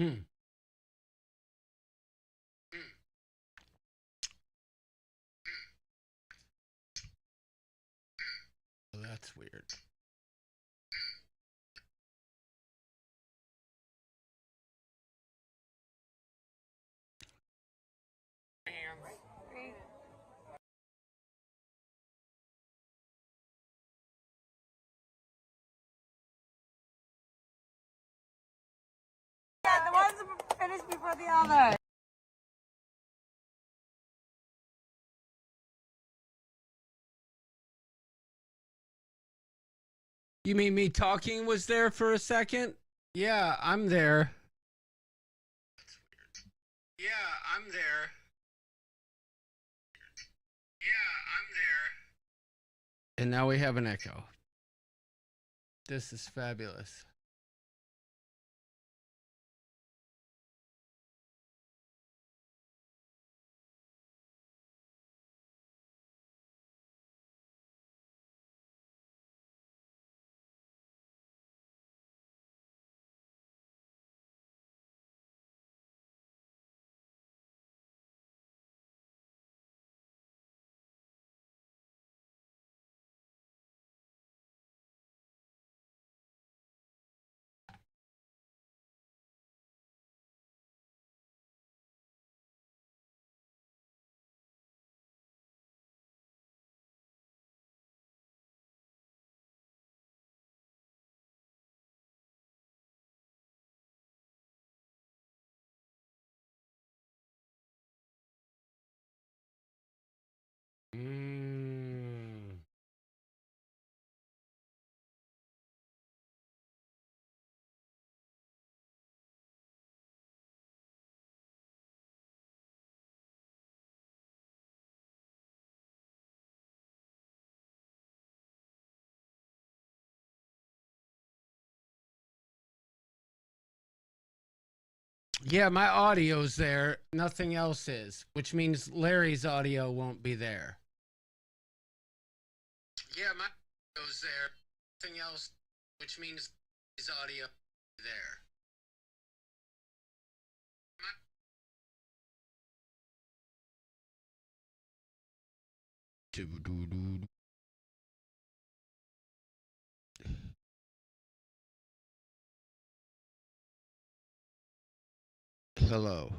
Hmm. Oh, that's weird. Yeah, the ones that finished before the other. You mean me talking was there for a second? Yeah, I'm there. That's weird. Yeah, I'm there. Yeah, I'm there. And now we have an echo. This is fabulous. Yeah, my audio's there. Nothing else is, which means Larry's audio won't be there. Yeah, my audio's there. Nothing else, which means his audio there. Hello.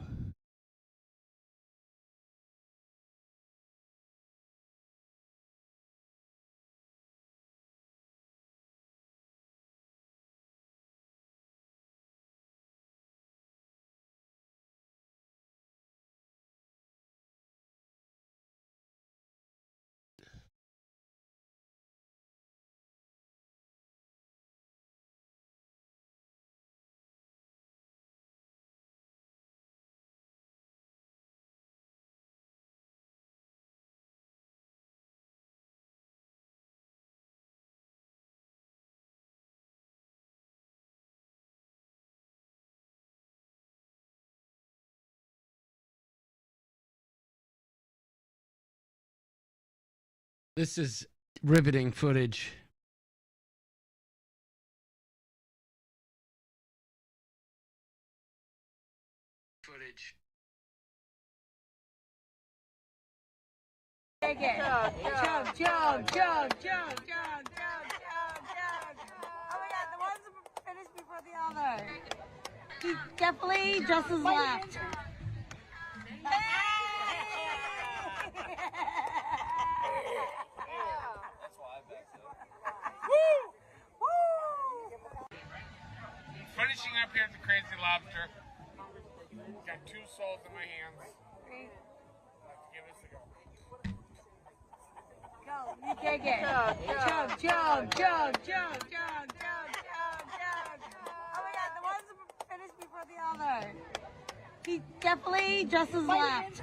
This is riveting footage. Take it. Chug, chug, chug, chug, chug, chug. Oh my god, the ones that finished before the other. He definitely just as left. Finishing up here at the Crazy Lobster. Got 2 soles in my hands. Let's give this a go. Go, you take it. Chug, chug, chug, chug, chug, chug, chug. Oh my god, the ones that finished before the other. He definitely just as left.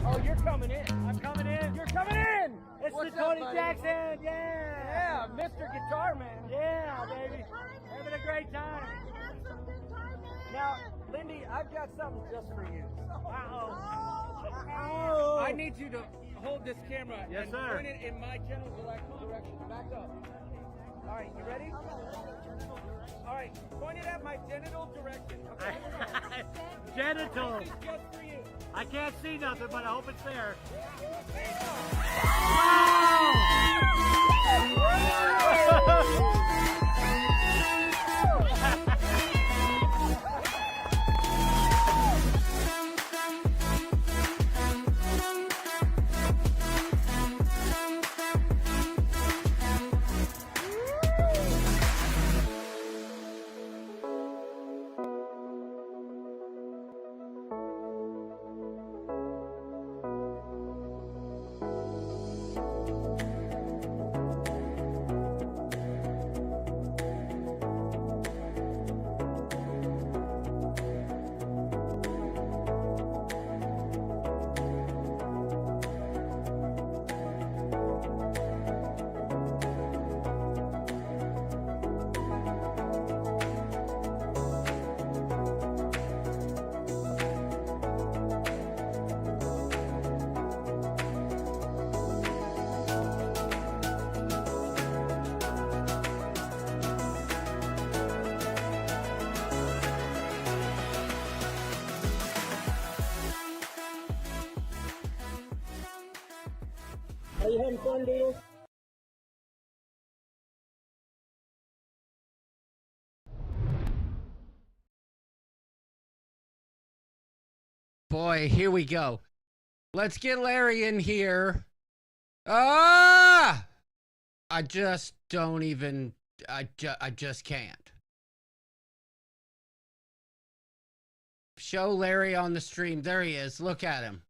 Oh, you're coming in. I'm coming in. You're coming in. It's What's the Tony up, buddy? Jackson. Yeah. Yeah, Mr. Guitar Man. Yeah, baby. Having a great time. Now, Lindy, I've got something just for you. Uh-oh. I need you to hold this camera Yes, and sir. point it in my general direction. Back up. All right, you ready? All right, point it at my genital direction. Okay. Genital. This is just for you. I can't see nothing, but I hope it's there. Are you having fun, Doodle? Boy, here we go. Let's get Larry in here. Ah! I just don't even... I just can't. Show Larry on the stream. There he is. Look at him.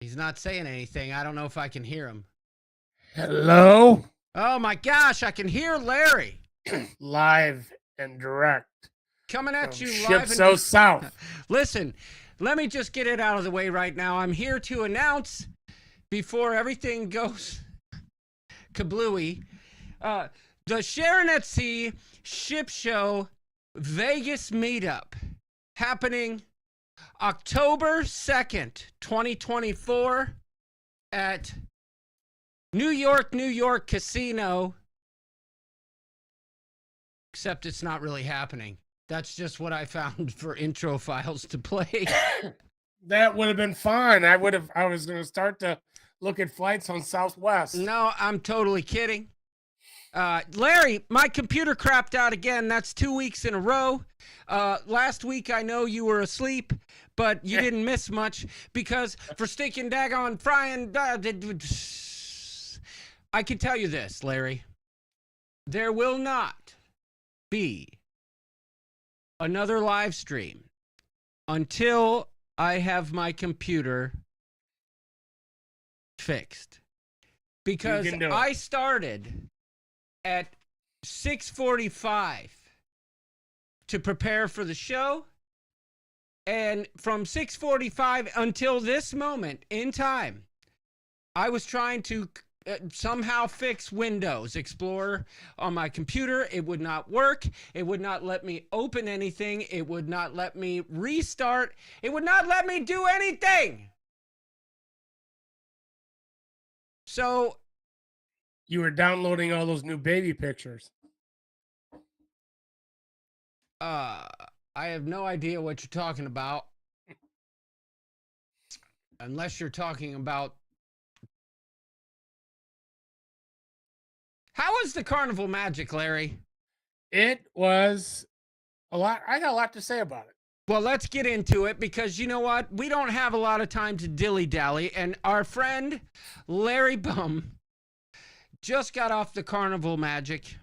He's not saying anything. I don't know if I can hear him. Hello? Oh my gosh, I can hear Larry. Live and direct. Coming at you Ship live so and... south. Listen, let me just get it out of the way right now. I'm here to announce, before everything goes kablooey, the Sharon at Sea Ship Show Vegas meetup happening October 2nd, 2024 at New York Casino. Except it's not really happening. That's just what I found for intro files to play. That would have been fine. I was going to start to look at flights on Southwest. No, I'm totally kidding. Larry, my computer crapped out again. That's 2 weeks in a row. Last week, I know you were asleep, but you didn't miss much because for stinking daggone frying, I can tell you this, Larry. There will not be another live stream until I have my computer fixed. Because You can do it. I started at 6:45 to prepare for the show. And from 6:45 until this moment in time, I was trying to somehow fix Windows Explorer on my computer. It would not work. It would not let me open anything. It would not let me restart. It would not let me do anything. So You were downloading all those new baby pictures. I have no idea what you're talking about. Unless you're talking about... How was the Carnival Magic, Larry? It was a lot. I got a lot to say about it. Well, let's get into it because you know what? We don't have a lot of time to dilly-dally. And our friend Larry Bum just got off the Carnival Magic.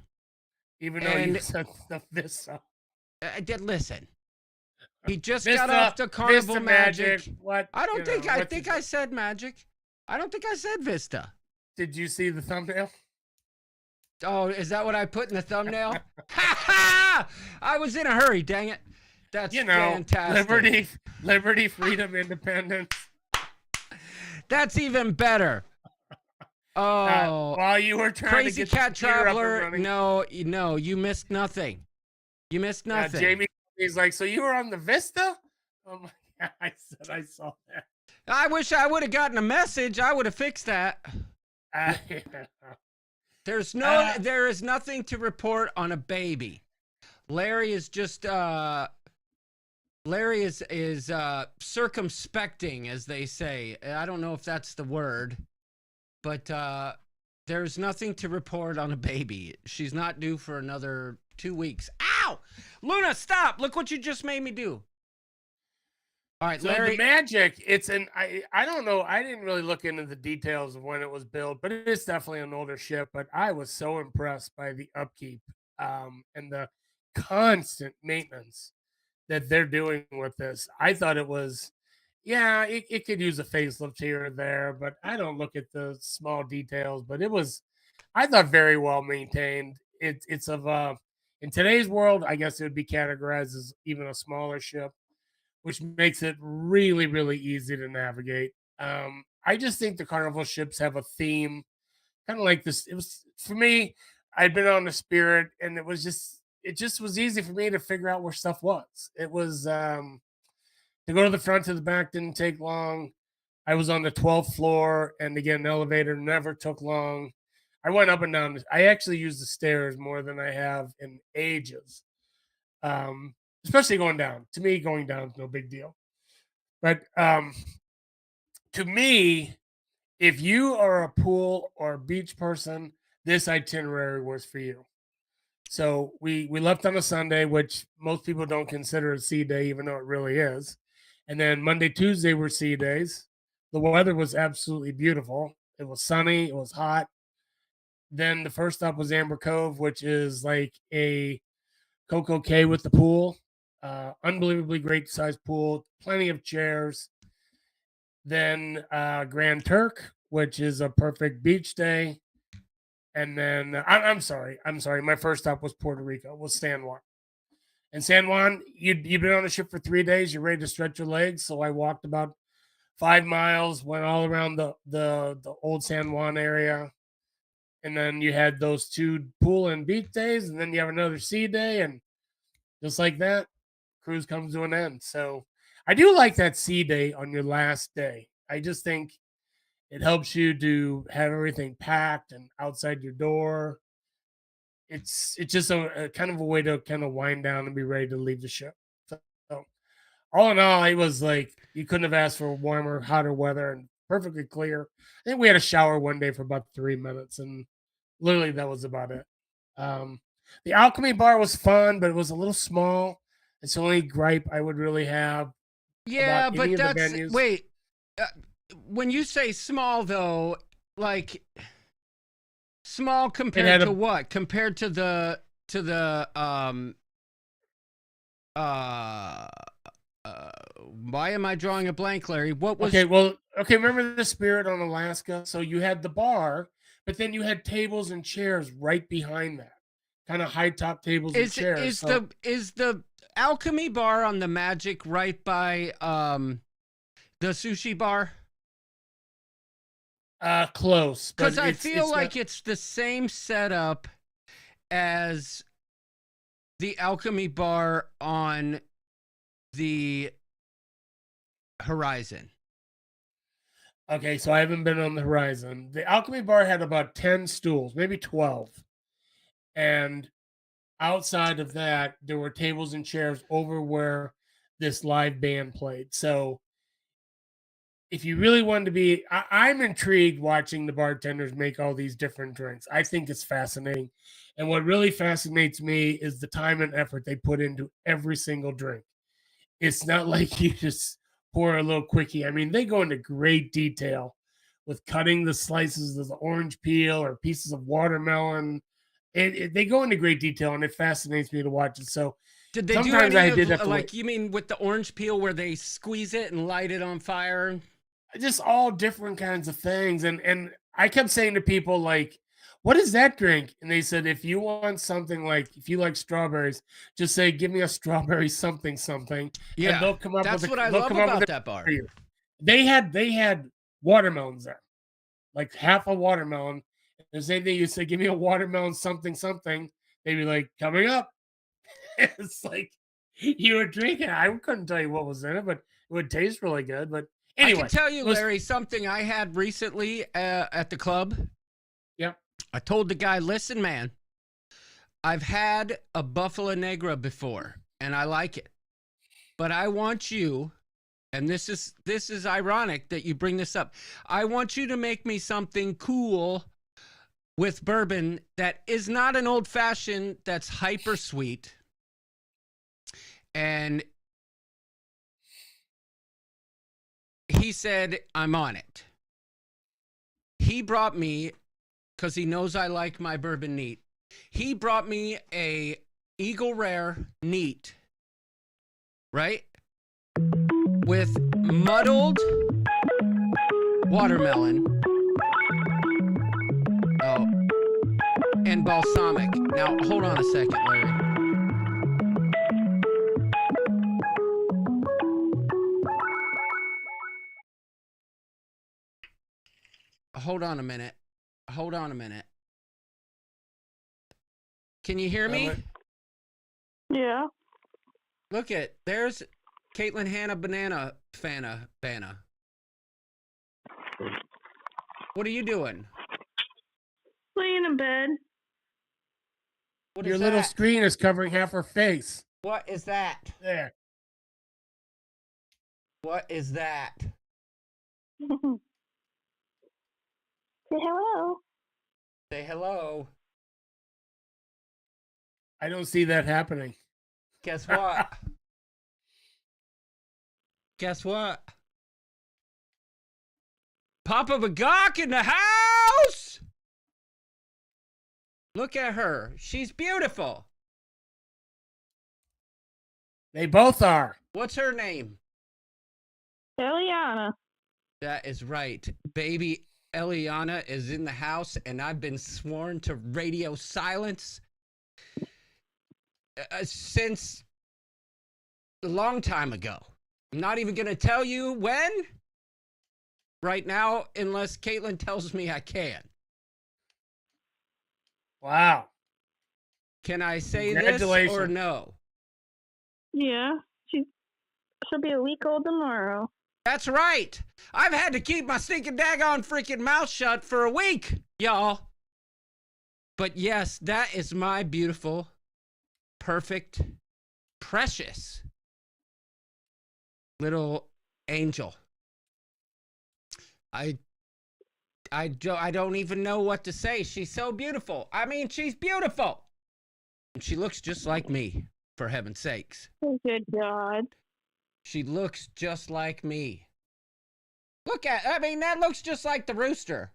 Even though you said the Vista. Listen. He just Vista, got off the Carnival Vista Magic. What? I don't think, I what's think it- I said Magic. I don't think I said Vista. Did you see the thumbnail? Oh, is that what I put in the thumbnail? Ha ha! I was in a hurry, dang it. That's fantastic. Liberty, freedom, independence. That's even better. Oh, While you were trying Crazy to get Cat the computer up and Traveler. running, No, you missed nothing. You missed nothing. Jamie, he's like, so you were on the Vista? Oh my God, I said I saw that. I wish I would have gotten a message. I would have fixed that. There is nothing to report on a baby. Larry is just Larry is circumspecting, as they say. I don't know if that's the word, but there's nothing to report on a baby. She's not due for another 2 weeks. Ow! Luna, stop! Look what you just made me do. All right, So Larry. the Magic, I don't know. I didn't really look into the details of when it was built, but it is definitely an older ship. But I was so impressed by the upkeep and the constant maintenance that they're doing with this. I thought it was, it could use a facelift here or there, but I don't look at the small details. But it was, I thought, very well maintained. It's of in today's world, I guess it would be categorized as even a smaller ship, which makes it really, really easy to navigate. I just think the Carnival ships have a theme, kind of like this. It was, for me, I'd been on the Spirit, and it just was easy for me to figure out where stuff was. It was to go to the front to the back didn't take long. I was on the 12th floor, and again, the elevator never took long. I went up and down. I actually used the stairs more than I have in ages. Especially going down. To me, going down is no big deal. But to me, if you are a pool or beach person, this itinerary was for you. So we left on a Sunday, which most people don't consider a sea day, even though it really is. And then Monday, Tuesday were sea days. The weather was absolutely beautiful. It was sunny. It was hot. Then the first stop was Amber Cove, which is like a Coco Cay with the pool. Unbelievably great sized pool, plenty of chairs. Then Grand Turk, which is a perfect beach day. And then I'm sorry. My first stop was Puerto Rico, was San Juan. And San Juan, you've been on the ship for 3 days. You're ready to stretch your legs. So I walked about 5 miles, went all around the old San Juan area. And then you had those 2 pool and beach days, and then you have another sea day, and just like that, cruise comes to an end. So I do like that sea day on your last day. I just think it helps you to have everything packed and outside your door. It's just a kind of a way to kind of wind down and be ready to leave the ship. So all in all, it was like you couldn't have asked for warmer, hotter weather and perfectly clear. I think we had a shower one day for about 3 minutes, and literally that was about it. The Alchemy bar was fun, but it was a little small. It's the only gripe I would really have. Yeah, about but any of the that's venues. wait. When you say small, though, like small compared to what? Compared to the Why am I drawing a blank, Larry? What was? Remember the Spirit on Alaska? So you had the bar, but then you had tables and chairs right behind that, kind of high top tables and chairs. Is the Alchemy bar on the Magic right by the sushi bar? Close, because I feel like it's the same setup as the Alchemy bar on the Horizon. Okay, so I haven't been on the Horizon. The Alchemy bar had about 10 stools, maybe 12. And outside of that, there were tables and chairs over where this live band played. So if you really wanted to be, I'm intrigued watching the bartenders make all these different drinks. I think it's fascinating. And what really fascinates me is the time and effort they put into every single drink. It's not like you just pour a little quickie. I mean, they go into great detail with cutting the slices of the orange peel or pieces of watermelon. They go into great detail, and it fascinates me to watch it. So did they sometimes do any I did have to like, you mean with the orange peel where they squeeze it and light it on fire? Just all different kinds of things. And I kept saying to people, like, what is that drink? And they said, if you want something like, if you like strawberries, just say, give me a strawberry something. Yeah, and they'll come up that's with what I love about that bar. They had watermelons there, like half a watermelon. The same thing, you say, give me a watermelon something. They'd be like, coming up. It's like you were drinking. I couldn't tell you what was in it, but it would taste really good. But anyway, I can tell you, Larry, something I had recently at the club. Yeah. I told the guy, listen, man, I've had a Buffalo Negra before, and I like it. But I want you, and this is ironic that you bring this up, I want you to make me something cool with bourbon that is not an old-fashioned that's hyper sweet. And he said, I'm on it. He brought me, because he knows I like my bourbon neat, he brought me a Eagle Rare neat, right? With muddled watermelon. Oh, and balsamic. Now, hold on a second, Larry. Hold on a minute. Can you hear me? Yeah. Look there's Caitlin Hannah Banana Fana Bana. What are you doing? Laying in bed. Your little screen is covering half her face. What is that? There. What is that? Say hello. Say hello. I don't see that happening. Guess what? Guess what? Papa Bagok in the house! Look at her. She's beautiful. They both are. What's her name? Eliana. That is right. Baby Eliana is in the house, and I've been sworn to radio silence since a long time ago. I'm not even going to tell you when right now, unless Caitlin tells me I can. Wow. Can I say this or no? Yeah. She'll be a week old tomorrow. That's right. I've had to keep my stinking daggone freaking mouth shut for a week, y'all. But yes, that is my beautiful, perfect, precious little angel. I don't even know what to say. She's so beautiful. I mean, she's beautiful. And she looks just like me, for heaven's sakes. Oh, good God. She looks just like me. That looks just like the rooster.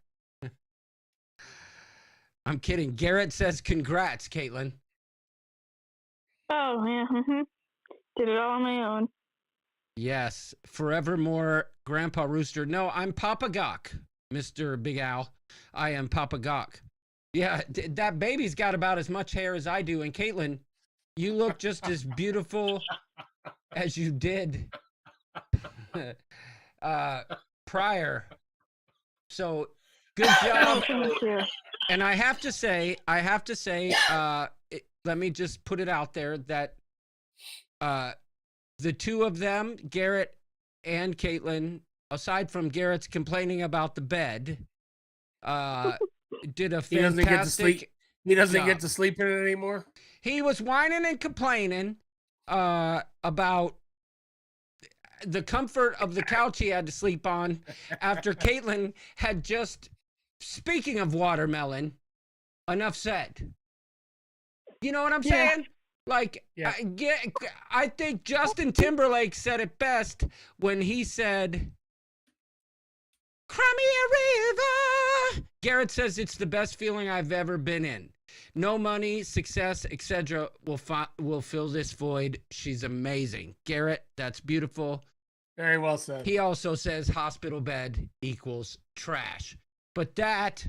I'm kidding. Garrett says congrats, Caitlin. Oh, yeah. Did it all on my own. Yes, forevermore, Grandpa Rooster. No, I'm Papa Gawk, Mr. Big Al. I am Papa Gawk. Yeah, that baby's got about as much hair as I do. And Caitlin, you look just as beautiful as you did prior. So good Oh, job. thank you. And I have to say, let me just put it out there that the two of them, Garrett and Caitlin, aside from Garrett's complaining about the bed, did a He doesn't get to sleep. fantastic He doesn't job. get to sleep in it anymore. He was whining and complaining about the comfort of the couch he had to sleep on after Caitlin had just, speaking of watermelon, enough said. You know what I'm Yeah. saying? Like, Yeah. I think Justin Timberlake said it best when he said, "Cry me a river." Garrett says it's the best feeling I've ever been in. No money, success, etc. will fill this void. She's amazing. Garrett, that's beautiful. Very well said. He also says hospital bed equals trash. But that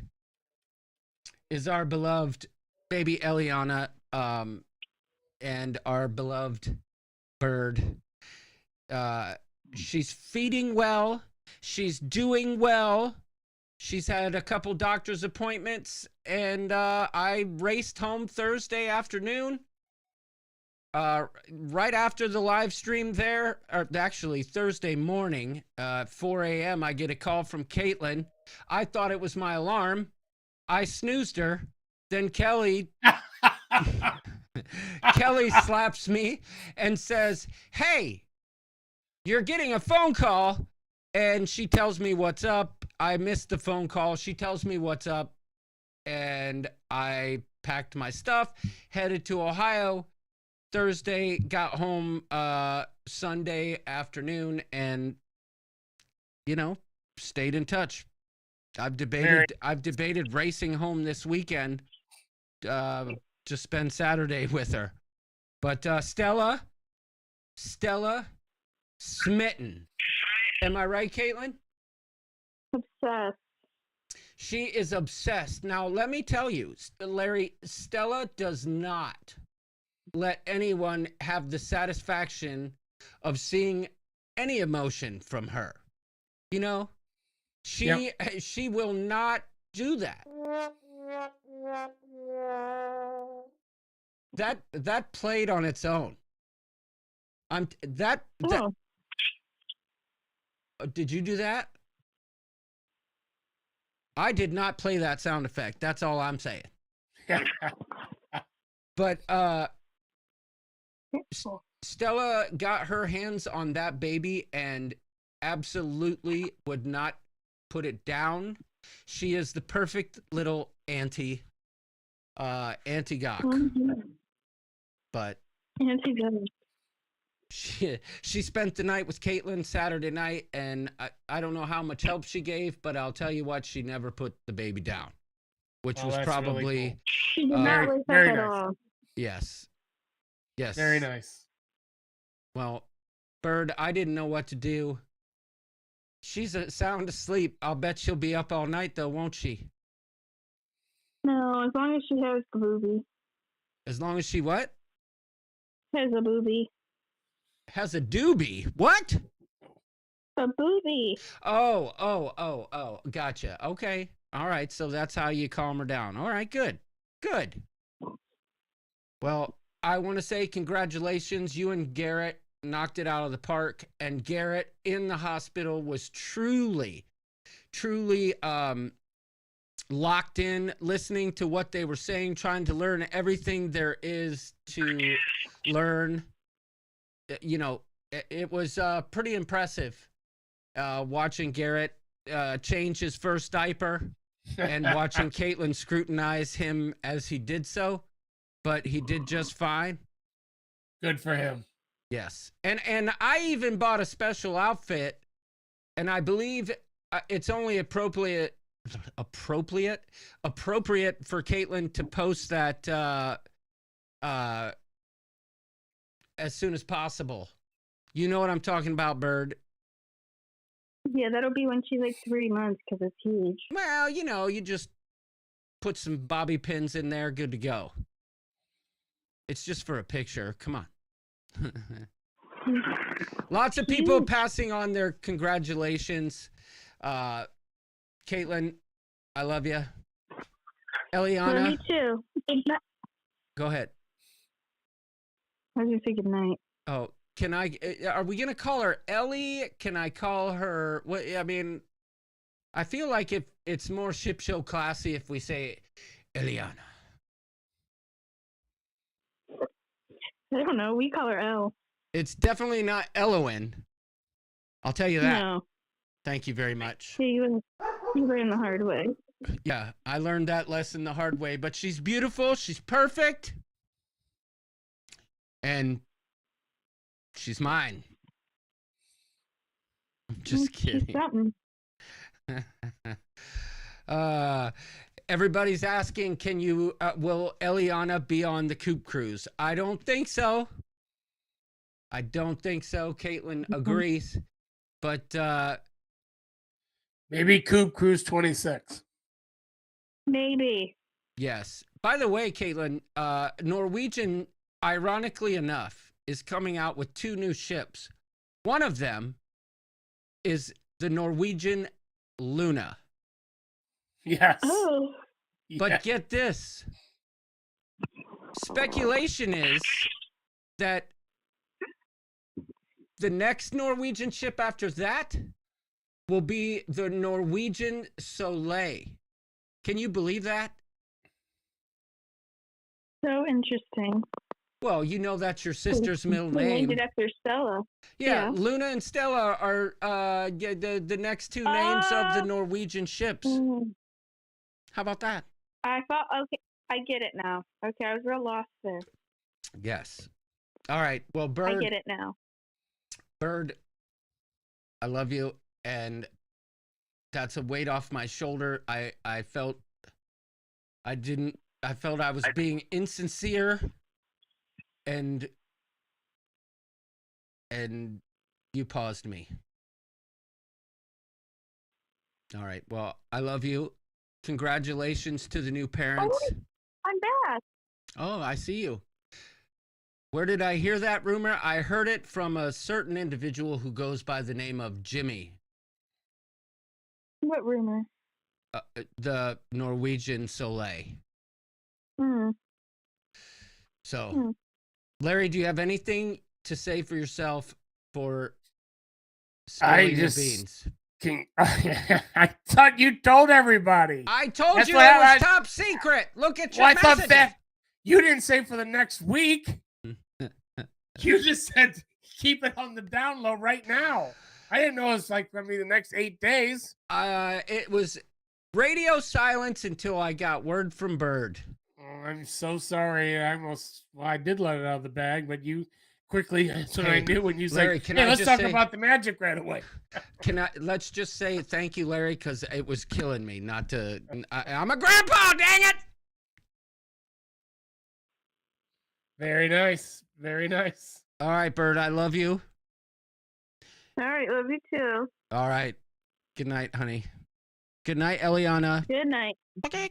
is our beloved baby Eliana, and our beloved Bird. She's feeding well. She's doing well. She's had a couple doctor's appointments, and I raced home Thursday afternoon. Right after the live stream there, or actually Thursday morning, 4 a.m., I get a call from Caitlin. I thought it was my alarm. I snoozed her. Then Kelly slaps me and says, "Hey, you're getting a phone call." And she tells me what's up. I missed the phone call. She tells me what's up. And I packed my stuff, headed to Ohio Thursday, got home Sunday afternoon, and, stayed in touch. I've debated racing home this weekend to spend Saturday with her. But Stella smitten. Am I right, Caitlin? Obsessed. She is obsessed. Now, let me tell you, Larry, Stella does not let anyone have the satisfaction of seeing any emotion from her. She will not do that. That played on its own. Oh, Did you do that? I did not play that sound effect. That's all I'm saying. But Stella got her hands on that baby and absolutely would not put it down. She is the perfect little auntie Gawk. But anti-gun. she spent the night with Caitlin Saturday night, and I don't know how much help she gave, but I'll tell you what, she never put the baby down, which was that's probably really cool. She did not Very- wake up very at nice. all. yes. Very nice. Well, Bird, I didn't know what to do. She's sound asleep. I'll bet she'll be up all night, though, won't she? No, as long as she has the booby. As long as she what? Has a booby. Has a doobie. What? A booby. Oh. Gotcha. Okay. All right. So that's how you calm her down. All right. Good. Well, I want to say congratulations. You and Garrett knocked it out of the park. And Garrett in the hospital was truly locked in, listening to what they were saying, trying to learn everything there is to learn. It was pretty impressive watching Garrett change his first diaper and watching Caitlin scrutinize him as he did so, but he did just fine. Good for him. Yes. And I even bought a special outfit, and I believe it's only appropriate for Caitlin to post that as soon as possible. You know what I'm talking about, Bird. Yeah, that'll be when she's like 3 months because it's huge. Well, you just put some bobby pins in there, good to go. It's just for a picture. Come on. Lots of people passing on their congratulations. Caitlin, I love you. Eliana. Me too. Go ahead. I was going to say good night. Oh, are we going to call her Ellie? Can I call her, what? I mean, I feel like if it's more ship show classy if we say Eliana. I don't know. We call her Elle. It's definitely not Elowen. I'll tell you that. No. Thank you very much. You learned the hard way. Yeah, I learned that lesson the hard way, but she's beautiful. She's perfect. And she's mine. I'm just She's kidding. something. Everybody's asking, will Eliana be on the Coop Cruise? I don't think so. Caitlin agrees. But maybe Coop Cruise 26. Maybe. yes. By the way, Caitlin, Norwegian, ironically enough, is coming out with 2 new ships. One of them is the Norwegian Luna. Yes. Oh. But Yeah. get this. Speculation is that the next Norwegian ship after that will be the Norwegian Soleil. Can you believe that? So interesting. Well, that's your sister's middle We name. named it after Stella. Yeah, Yeah. Luna and Stella are the next 2 names of the Norwegian ships. How about that? I thought, okay, I get it now. Okay, I was real lost there. Yes. All right. Well, Bird. I get it now. Bird, I love you, and that's a weight off my shoulder. I felt I was being insincere, and you paused me. All right. Well, I love you. Congratulations to the new parents. Oh, I'm back. Oh, I see you. Where did I hear that rumor? I heard it from a certain individual who goes by the name of Jimmy. What rumor? The Norwegian Soleil. So, Larry, do you have anything to say for yourself for spilling the beans? I thought you told everybody. I told That's you what it was I- top secret. Look at your Well, I thought messages. that you didn't say for the next week. You just said keep it on the down low right now. I didn't know it's like going to be the next 8 days. It was radio silence until I got word from Bird. Oh, I'm so sorry. I did let it out of the bag, but you quickly, that's what I knew when you Larry, said, can hey, I let's just talk say- about the magic right away. Let's just say thank you, Larry, because it was killing me not to. I'm a grandpa, dang it! Very nice. Very nice. All right, Bird, I love you. All right, love you too. All right. Good night, honey. Good night, Eliana. Good night. Okay.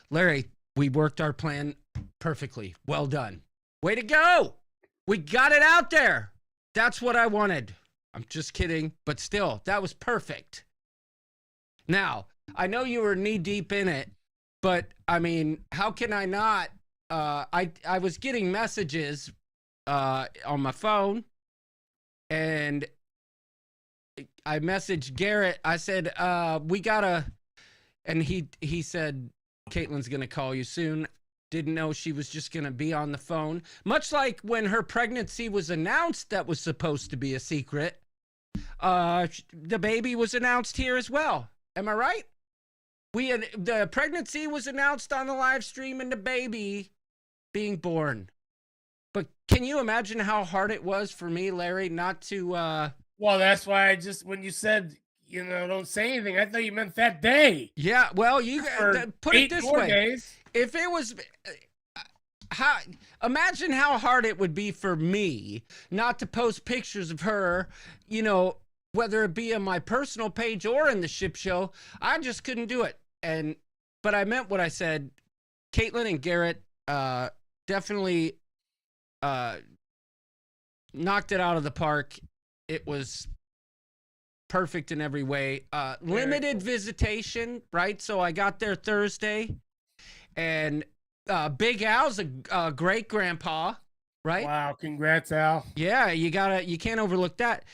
Larry, we worked our plan perfectly. Well done. Way to go. We got it out there. That's what I wanted. I'm just kidding, but still, that was perfect. Now, I know you were knee deep in it, but I mean, how can I not? I was getting messages on my phone, and I messaged Garrett. I said, we gotta, and he said, Caitlin's gonna call you soon. Didn't know she was just gonna be on the phone. Much like when her pregnancy was announced, that was supposed to be a secret. The baby was announced here as well. Am I right? The pregnancy was announced on the live stream and the baby being born. But can you imagine how hard it was for me, Larry, not to Well, that's why when you said, don't say anything, I thought you meant that day. Yeah, well, you For put it 8 this more way. days. If it was how imagine how hard it would be for me not to post pictures of her, you know, whether it be on my personal page or in the ship show. I just couldn't do it. But I meant what I said. Caitlin and Garrett definitely knocked it out of the park. It was perfect in every way. Limited visitation, right? So I got there Thursday, and Big Al's a great grandpa, right? Wow, congrats, Al. Yeah, you can't overlook that.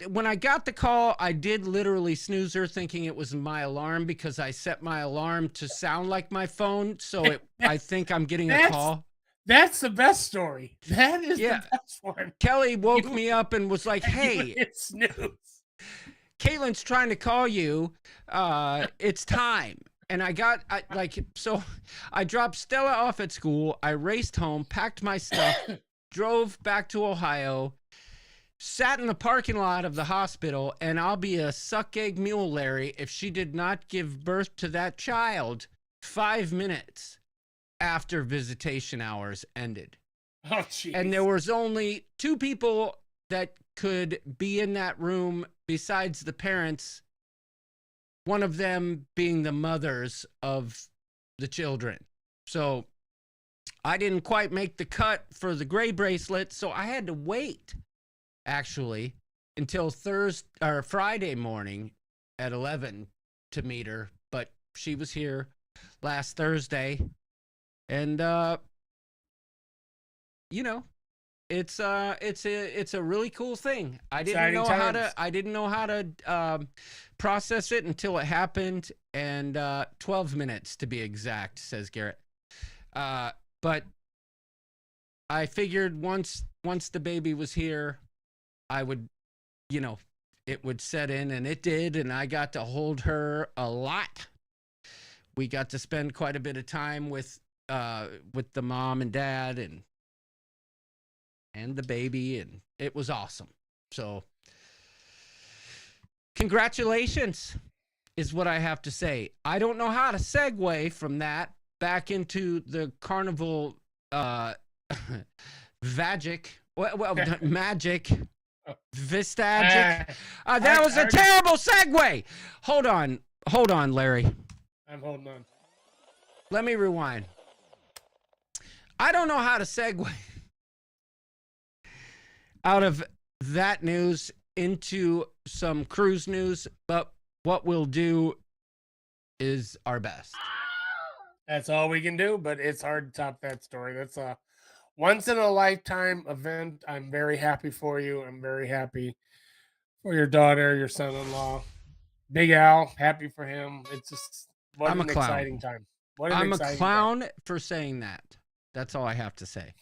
When I got the call, I did literally snooze her, thinking it was my alarm because I set my alarm to sound like my phone. So I think I'm getting a call. That's the best story. That is the best one. Kelly woke me up and was like, "Hey, it's snooze. Caitlin's trying to call you. It's time." And I dropped Stella off at school. I raced home, packed my stuff, drove back to Ohio, sat in the parking lot of the hospital, and I'll be a suck egg mule, Larry, if she did not give birth to that child 5 minutes after visitation hours ended. Oh, jeez. And there was only 2 people that could be in that room besides the parents, one of them being the mothers of the children. So I didn't quite make the cut for the gray bracelet, so I had to wait, actually, until Friday morning at 11 to meet her. But she was here last Thursday, and you know, it's a really cool thing. I didn't know how to process it until it happened, and 12 minutes to be exact, says Garrett. But I figured once the baby was here, I would, you know, it would set in, and it did, and I got to hold her a lot. We got to spend quite a bit of time with the mom and dad and the baby, and it was awesome. So congratulations is what I have to say. I don't know how to segue from that back into the Carnival magic. Vistagic. That was a terrible segue. Hold on, Larry. I'm holding on. Let me rewind. I don't know how to segue out of that news into some cruise news, but what we'll do is our best. That's all we can do, but it's hard to top that story. That's a once in a lifetime event. I'm very happy for you. I'm very happy for your daughter, your son-in-law. Big Al, happy for him. It's just I'm an a clown. exciting time. I'm a clown for saying that. That's all I have to say.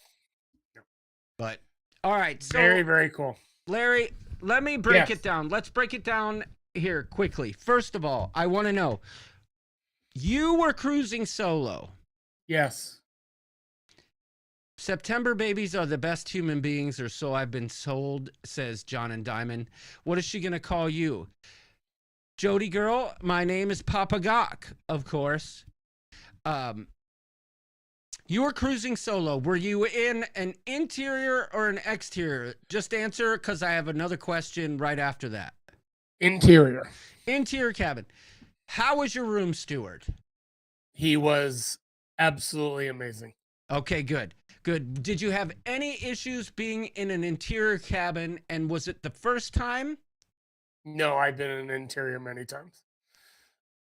But all right, so very, very cool. Larry, let me break it down. Let's break it down here quickly. First of all, I want to know, you were cruising solo. Yes. September babies are the best human beings, or so I've been told, says John and Diamond. What is she going to call you? Jody girl, my name is Papa Gok, of course. You were cruising solo. Were you in an interior or an exterior? Just answer, because I have another question right after that. Interior. Interior cabin. How was your room steward? He was absolutely amazing. Okay, good. Good. Did you have any issues being in an interior cabin, and was it the first time? No, I've been in an interior many times.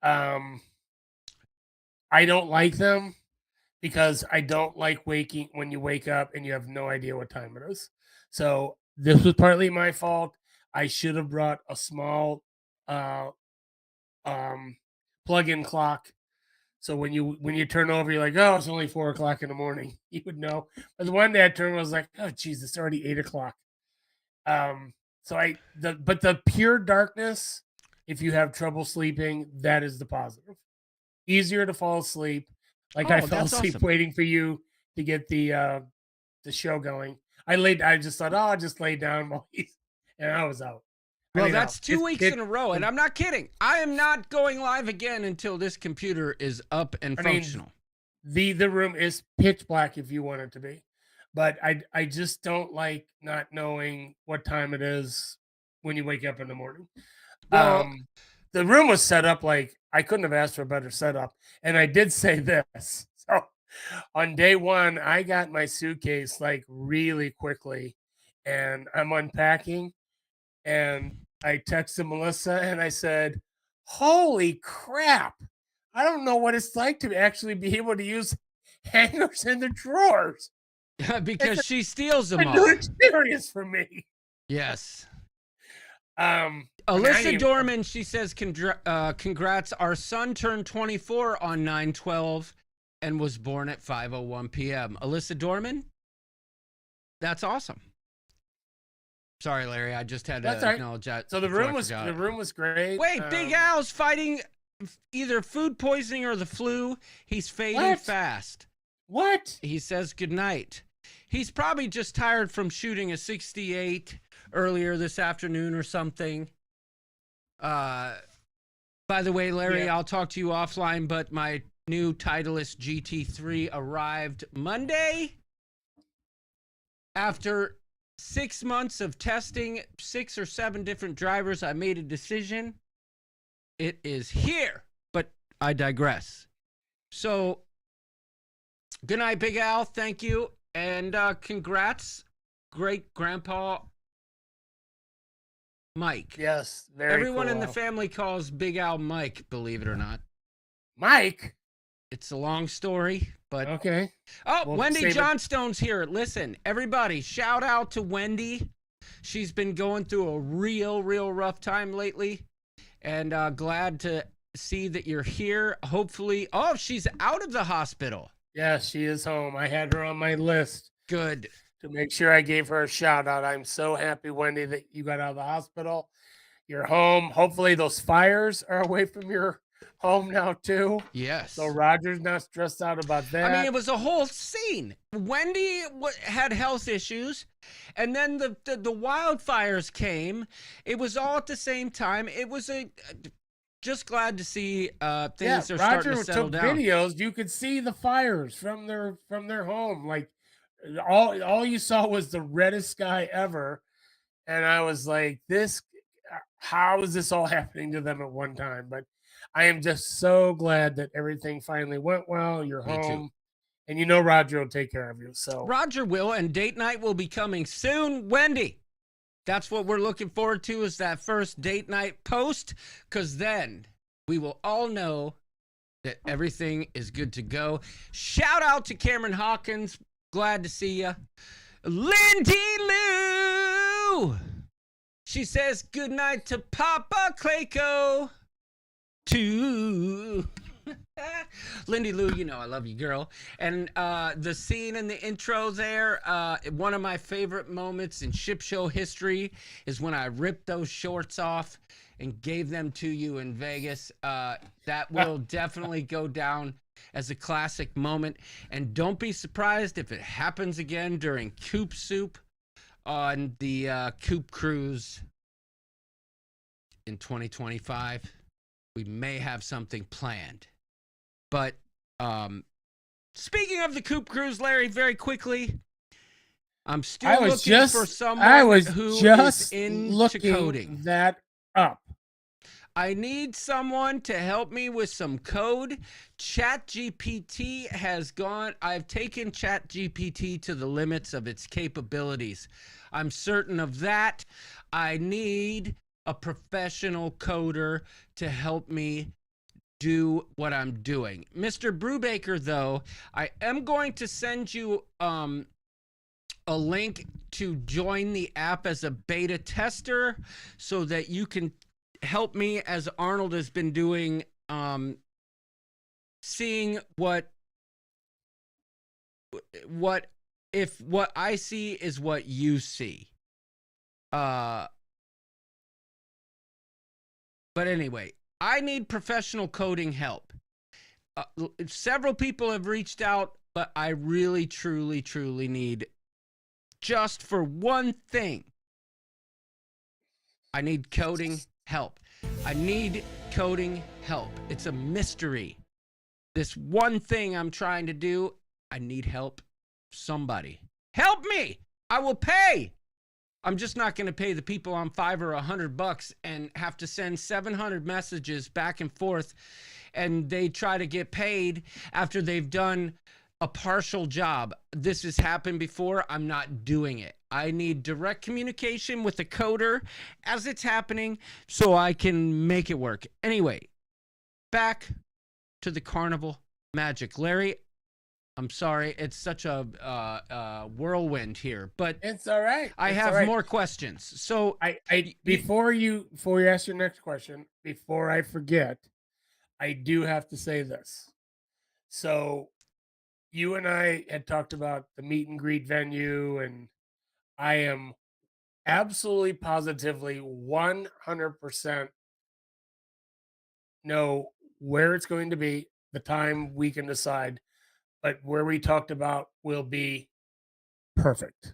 I don't like them because I don't like waking when you wake up and you have no idea what time it is. So this was partly my fault. I should have brought a small plug-in clock. So when you turn over, you're like, oh, it's only 4 o'clock in the morning. You would know. But the one day I turned, I was like, oh, geez, it's already 8 o'clock. But the pure darkness, if you have trouble sleeping, that is the positive. Easier to fall asleep. Like I fell asleep waiting for you to get the show going. I just thought, I'll just lay down and I was out. Well, that's 2 weeks in a row, and I'm not kidding. I am not going live again until this computer is up and functional. The room is pitch black if you want it to be. But I just don't like not knowing what time it is when you wake up in the morning. Well, The room was set up like I couldn't have asked for a better setup. And I did say this. So on day one, I got my suitcase like really quickly and I'm unpacking and I texted Melissa and I said, "Holy crap. I don't know what it's like to actually be able to use hangers in the drawers." because she steals A them new all. experience for me. Yes. And I Alyssa didn't- Dorman, she says, congrats. Our son turned 24 on 9/12 and was born at 5:01 p.m. Alyssa Dorman, that's awesome. Sorry, Larry, I just had to That's all right. acknowledge that. So the before I room was forgot the it. room was great. Wait, Big Al's fighting either food poisoning or the flu. He's fading What? fast. What? He says goodnight. He's probably just tired from shooting a 68 earlier this afternoon or something. By the way, Larry, Yeah. I'll talk to you offline, but my new Titleist GT3 arrived Monday. After 6 months of testing 6 or 7 different drivers, I made a decision. It is here, but I digress. So, good night, Big Al. Thank you. And congrats, great grandpa Mike. Yes, very Everyone cool. in the family calls Big Al Mike, believe it or not. Mike. It's a long story, but Okay. oh, We'll Wendy save it. Johnstone's here. Listen, everybody, shout out to Wendy. She's been going through a real rough time lately, and glad to see that you're here. Hopefully, oh, she's out of the hospital. Yes, she is home. I had her on my list Good. to make sure I gave her a shout out. I'm so happy, Wendy, that you got out of the hospital. You're home. Hopefully those fires are away from your home now too. Yes. So Roger's not stressed out about that. I mean, it was a whole scene. Wendy had health issues, and then the wildfires came. It was all at the same time. It was just glad to see things are starting Roger to settle took down. videos. You could see the fires from their home. Like all you saw was the reddest sky ever. And I was like, how is this all happening to them at one time? But I am just so glad that everything finally went well. You're Me too. home. And you know Roger will take care of you. So Roger will, and date night will be coming soon. Wendy, that's what we're looking forward to, is that first date night post, because then we will all know that everything is good to go. Shout out to Cameron Hawkins. Glad to see you. Lindy Lou. She says good night to Papa Clayco. Too. Lindy Lou, you know I love you, girl. And the scene in the intro there, one of my favorite moments in ship show history is when I ripped those shorts off and gave them to you in Vegas. That will definitely go down as a classic moment. And don't be surprised if it happens again during Coop Soup on the Coop Cruise in 2025. We may have something planned. But speaking of the Coop Cruise, Larry, very quickly, I'm still looking for someone who is into coding. That up. I need someone to help me with some code. ChatGPT has gone. I've taken ChatGPT to the limits of its capabilities. I'm certain of that. I need a professional coder to help me do what I'm doing. Mr. Brubaker, though, I am going to send you a link to join the app as a beta tester so that you can help me, as Arnold has been doing, seeing what I see is what you see. But anyway, I need professional coding help. Several people have reached out, but I really, truly need, just for one thing, I need coding help. I need coding help. It's a mystery this one thing I'm trying to do. I need help. Somebody help me. I will pay. I'm just not going to pay the people on $5 or $100 and have to send 700 messages back and forth, and they try to get paid after they've done a partial job. This has happened before. I'm not doing it. I need direct communication with the coder as it's happening so I can make it work. Anyway, back to the Carnival magic. Larry, I'm sorry, it's such a whirlwind here, but It's all right. I It's have all right. more questions. So Before you ask your next question, before I forget, I do have to say this. So you and I had talked about the meet and greet venue, and I am absolutely positively 100% know where it's going to be, the time we can decide, but where we talked about will be perfect.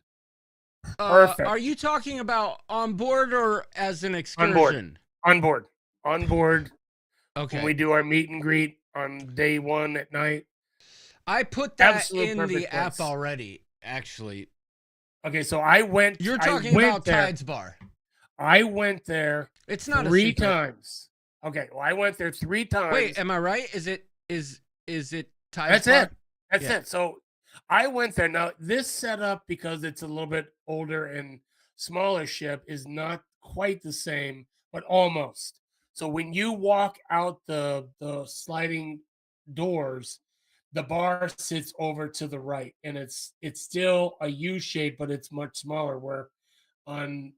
Perfect. are you talking about on board or as an On board. excursion? On board. On board. Okay. When we do our meet and greet on day 1 at night. I put that Absolute in the perfect app place. already, actually. Okay, so I went. You're I talking went about there. Tides Bar. I went there It's not 3 a secret. times. Okay, well, I went there 3 times. Wait, am I right? Is it Tides That's Bar? it. That's Yeah. it. So I went there. Now, this setup, because it's a little bit older and smaller ship, is not quite the same, but almost. So when you walk out the sliding doors, the bar sits over to the right, and it's still a U shape, but it's much smaller. Where I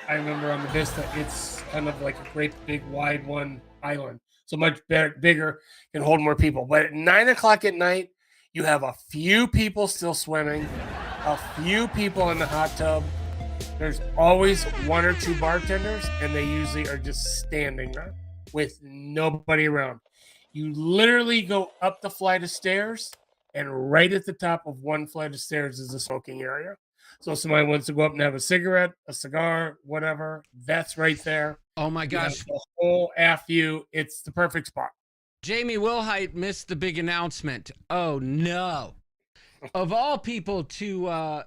remember on the Vista, it's kind of like a great big wide one island, so much bigger, can hold more people. But at 9 o'clock at night, you have a few people still swimming, a few people in the hot tub. There's always 1 or 2 bartenders, and they usually are just standing there with nobody around. You literally go up the flight of stairs, and right at the top of one flight of stairs is a smoking area. So if somebody wants to go up and have a cigarette, a cigar, whatever, that's right there. Oh my You have gosh. the whole view. It's the perfect spot. Jamie Wilhite missed the big announcement. Oh no. Of all people to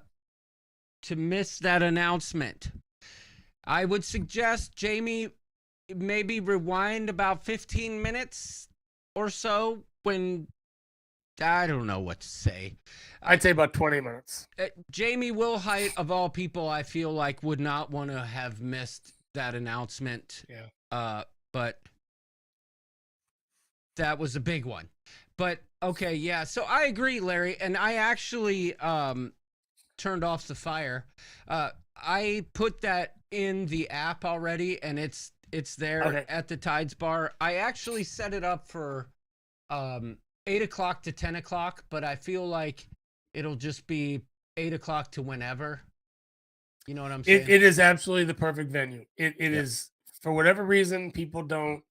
miss that announcement, I would suggest Jamie maybe rewind about 15 minutes or so when I don't know what to say. I'd say about 20 minutes. Jamie Wilhite, of all people, I feel like would not want to have missed that announcement. Yeah. But that was a big one. But okay, yeah. So I agree, Larry, and I actually turned off the fire. I put that in the app already, and it's there at the Tides Bar. I actually set it up for 8 o'clock to 10 o'clock, but I feel like it'll just be 8 o'clock to whenever. You know what I'm saying? It is absolutely the perfect venue. It is, for whatever reason, people don't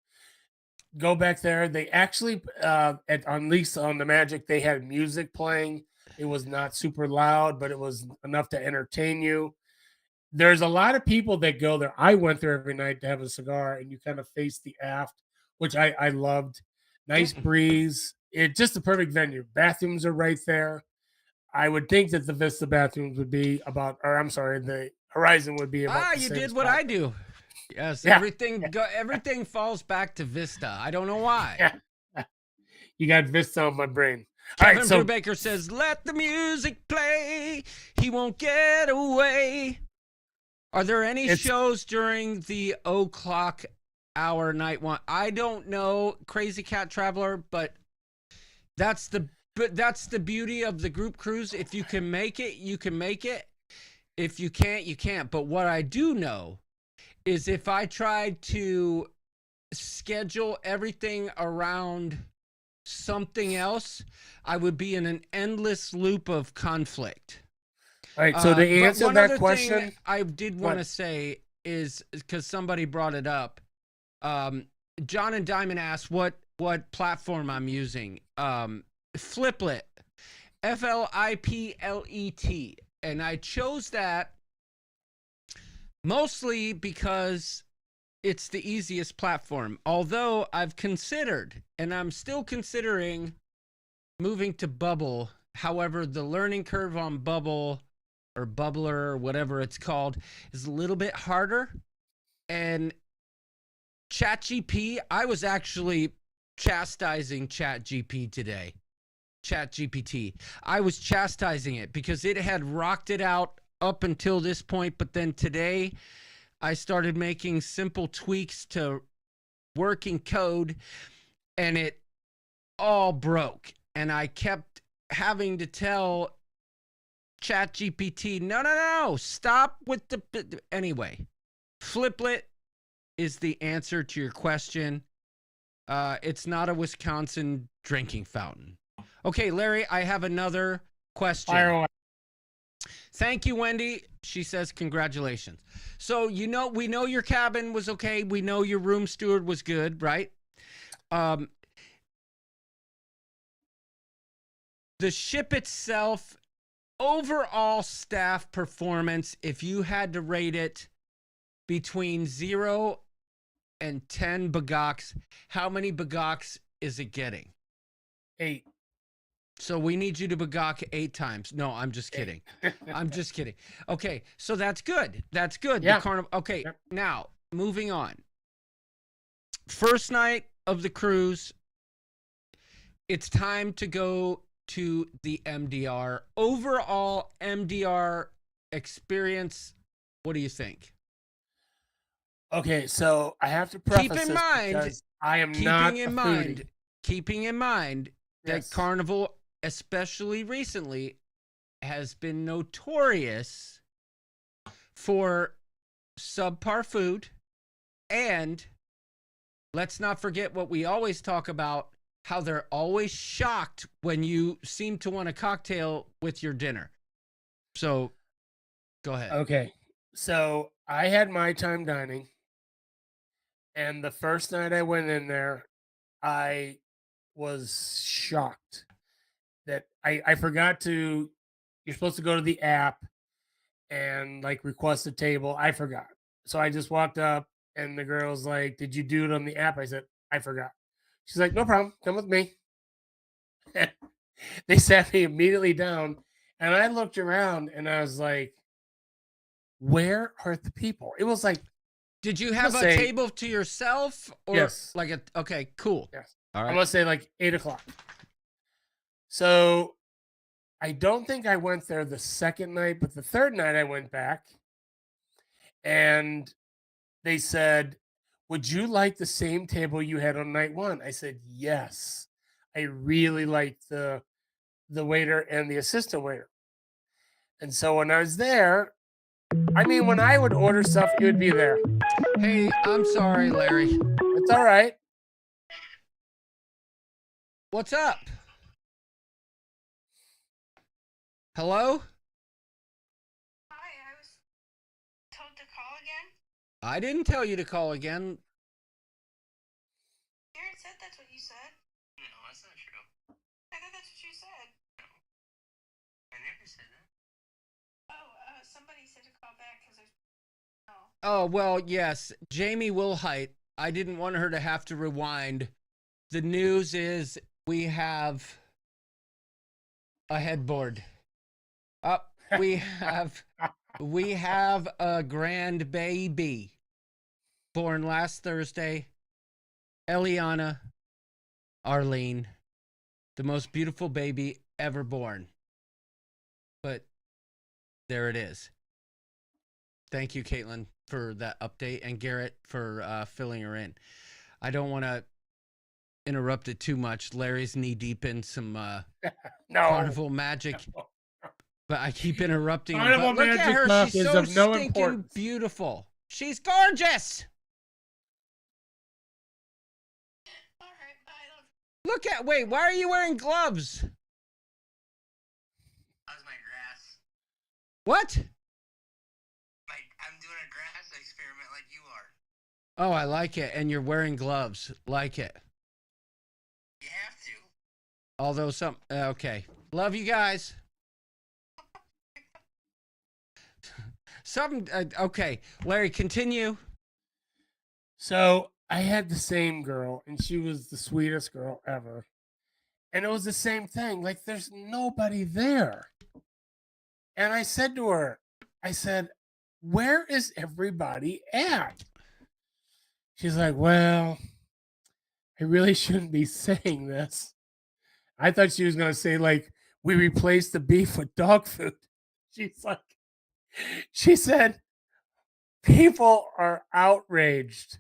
go back there. They actually, at least on the Magic, they had music playing. It was not super loud, but it was enough to entertain you. There's a lot of people that go there. I went there every night to have a cigar, and you kind of face the aft, which I loved. Nice breeze. It's just the perfect venue. Bathrooms are right there. I would think that the Vista bathrooms would be about, or I'm sorry, the Horizon would be about. You did what I do. Yes, Yeah. everything falls back to Vista. I don't know why. Yeah. You got Vista on my brain. Kevin All right, so Brubaker says, "Let the music play. He won't get away." Are there any shows during the o'clock hour night one? I don't know, Crazy Cat Traveler, but that's the beauty of the group cruise. If you can make it, you can make it. If you can't, you can't. But what I do know is if I tried to schedule everything around something else, I would be in an endless loop of conflict. all right, so to answer one that other question, thing I did want to say is, because somebody brought it up, John and Diamond asked what platform I'm using. Fliplet, Fliplet, and I chose that mostly because it's the easiest platform. Although I've considered, and I'm still considering, moving to Bubble. However, the learning curve on Bubble or Bubbler or whatever it's called is a little bit harder. And ChatGPT, I was actually chastising ChatGPT today. ChatGPT. I was chastising it because it had rocked it out up until this point, but then today I started making simple tweaks to working code and it all broke. And I kept having to tell ChatGPT, no, stop with the... Anyway, Fliplet is the answer to your question. It's not a Wisconsin drinking fountain. Okay, Larry, I have another question. Fire away. Thank you, Wendy. She says congratulations. So, we know your cabin was okay. We know your room steward was good, right? The ship itself, overall staff performance, if you had to rate it between 0 and 10 bagocks, how many bagocks is it getting? 8. So we need you to bagok 8 times. No, I'm just kidding. I'm just kidding. Okay, so that's good. That's good. Yeah. The carnival. Okay, Yep. Now moving on. First night of the cruise. It's time to go to the MDR. Overall MDR experience. What do you think? Okay, so I have to preface Keep in this mind- because I am not Keeping in mind that Yes. Carnival, especially recently, has been notorious for subpar food. And let's not forget what we always talk about, how they're always shocked when you seem to want a cocktail with your dinner. So go ahead. Okay, so I had my time dining, and the first night I went in there, I was shocked that I forgot to. You're supposed to go to the app and like request a table. I forgot, so I just walked up, and the girl's like, "Did you do it on the app?" I said, "I forgot." She's like, "No problem, come with me." They sat me immediately down, and I looked around, and I was like, "Where are the people?" It was like, Did you have a say- table to yourself? Or Yes. like okay, cool. yes, All I'm right. gonna say like 8 o'clock. So I don't think I went there the second night, but the third night I went back, and they said, "Would you like the same table you had on night one?" I said, "Yes." I really liked the waiter and the assistant waiter. And so when I was there, I mean, when I would order stuff, it would be there. Hey, I'm sorry, Larry. It's all right. What's up? Hello? Hi, I was told to call again. I didn't tell you to call again. Garrett said that's what you said. No, that's not true. I thought that's what you said. I never said that. Oh, somebody said to call back because there's. Oh. Oh, well, yes. Jamie Wilhite. I didn't want her to have to rewind. The news is we have a headboard. Up. We have a grand baby born last Thursday. Eliana Arlene, the most beautiful baby ever born. But there it is. Thank you, Caitlin, for that update, and Garrett for filling her in. I don't want to interrupt it too much. Larry's knee deep in some No. carnival magic, but I keep interrupting him. Carnival But look at magic her; stuff she's is so of no stinking importance. beautiful. She's gorgeous. All right, bye. Look at wait. Why are you wearing gloves? How's my grass? What? I'm doing a grass experiment like you are. Oh, I like it. And you're wearing gloves. Like it. You have to. Although some okay. Love you guys. Okay. Larry, continue. So I had the same girl, and she was the sweetest girl ever. And it was the same thing. Like, there's nobody there. And I said to her, I said, where is everybody at? She's like, well, I really shouldn't be saying this. I thought she was going to say, like, we replaced the beef with dog food. She's like, she said, people are outraged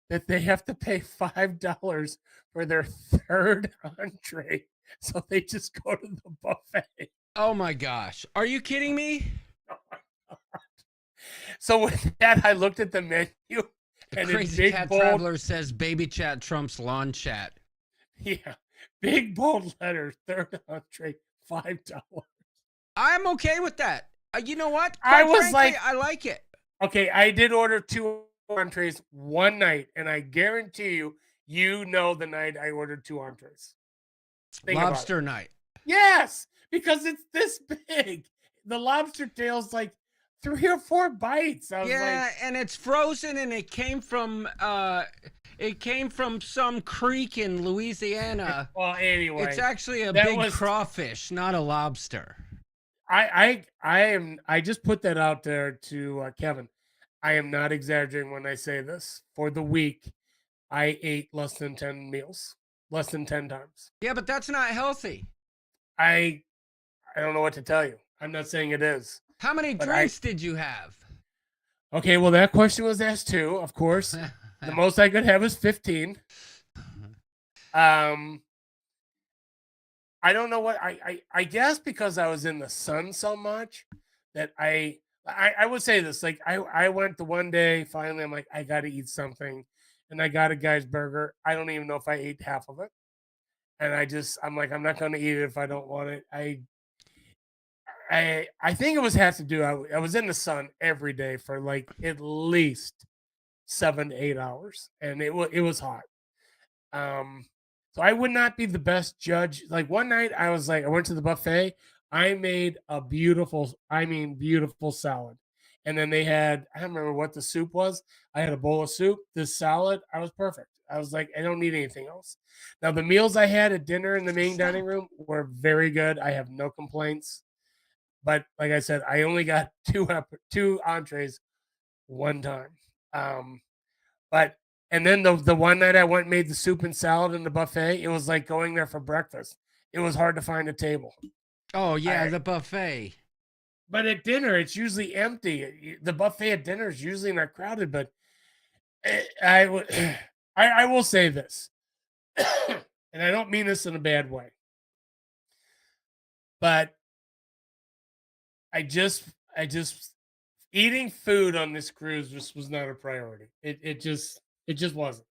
that they have to pay $5 for their third entree. So they just go to the buffet. Oh my gosh. Are you kidding me? So with that, I looked at the menu. The and in Crazy big, Cat bold, Traveler says baby chat trumps lawn chat. yeah, big bold letters, third entree, $5. I'm okay with that. You know what? I Quite was frankly, like- I like it. Okay, I did order 2 entrees one night, and I guarantee you, you know the night I ordered 2 entrees. Think about it. Lobster night. Yes, because it's this big. The lobster tail's like 3 or 4 bites. I was Yeah, like, and it's frozen, and it came from some creek in Louisiana. well, anyway, It's actually a that big was- crawfish, not a lobster. I just put that out there to Kevin. I am not exaggerating when I say this. For the week, I ate less than 10 meals, less than 10 times. Yeah, but that's not healthy. I don't know what to tell you. I'm not saying it is. How many But drinks did you have? Okay, well, that question was asked too, of course. The most I could have was 15. I don't know what I guess because I was in the sun so much that I would say this. Like I went the one day, finally I'm like, I gotta eat something. And I got a guy's burger. I don't even know if I ate half of it. And I'm like, I'm not gonna eat it if I don't want it. I think it has to do. I was in the sun every day for like at least 7 to 8 hours, and it was hot. So I would not be the best judge. Like one night, I went to the buffet. I made a beautiful salad, and then they had, I don't remember what the soup was. I had a bowl of soup. This salad, I was perfect. I was like, I don't need anything else. Now the meals I had at dinner in the main dining room were very good. I have no complaints. But like I said, I only got 2 entrees one time. And then the one night I went and made the soup and salad in the buffet, it was like going there for breakfast. It was hard to find a table. Oh yeah, the buffet. But at dinner, it's usually empty. The buffet at dinner is usually not crowded. But I will say this, and I don't mean this in a bad way, but I just eating food on this cruise just was not a priority. It just wasn't.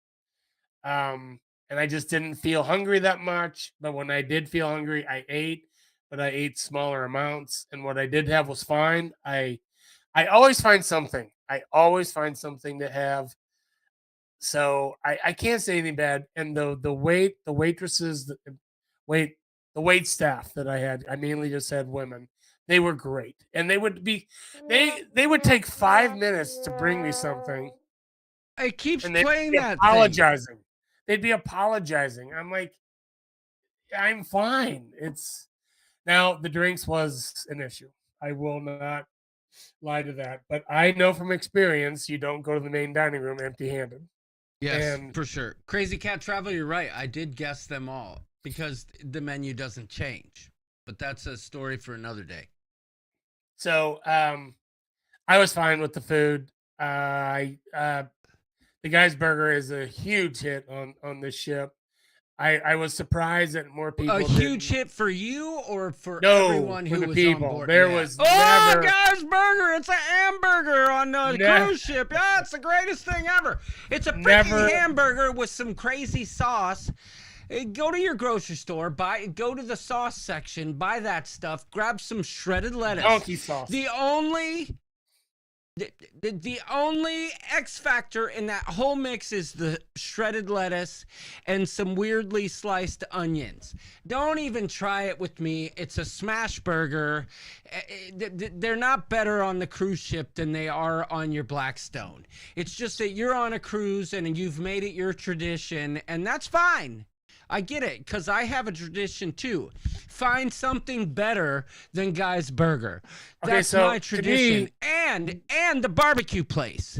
And I just didn't feel hungry that much. But when I did feel hungry, I ate, but I ate smaller amounts. And what I did have was fine. I always find something. I always find something to have. So I can't say anything bad. And the waitresses, the wait staff that I had, I mainly just had women. They were great, and they would take 5 minutes to bring me something. It keeps And they'd playing be that apologizing. They'd be apologizing. I'm like, I'm fine. Now the drinks was an issue. I will not lie to that, but I know from experience you don't go to the main dining room empty-handed. Yes, And- for sure. Crazy Cat Traveler, you're right. I did guess them all because the menu doesn't change. But that's a story for another day. So I was fine with the food. The guy's burger is a huge hit on this ship. I was surprised that more people. A huge hit for you or for No, everyone for who the was people. on board? There Yeah. was Oh, never- guy's burger! It's a hamburger on the Ne- cruise ship. Yeah, it's the greatest thing ever. It's a freaking Never- hamburger with some crazy sauce. Go to your grocery store, go to the sauce section, buy that stuff, grab some shredded lettuce. Donkey sauce. The only X factor in that whole mix is the shredded lettuce and some weirdly sliced onions. Don't even try it with me. It's a smash burger. They're not better on the cruise ship than they are on your Blackstone. It's just that you're on a cruise and you've made it your tradition, and that's fine. I get it, because I have a tradition too. Find something better than Guy's Burger. Okay, That's so my to tradition. me- And the barbecue place.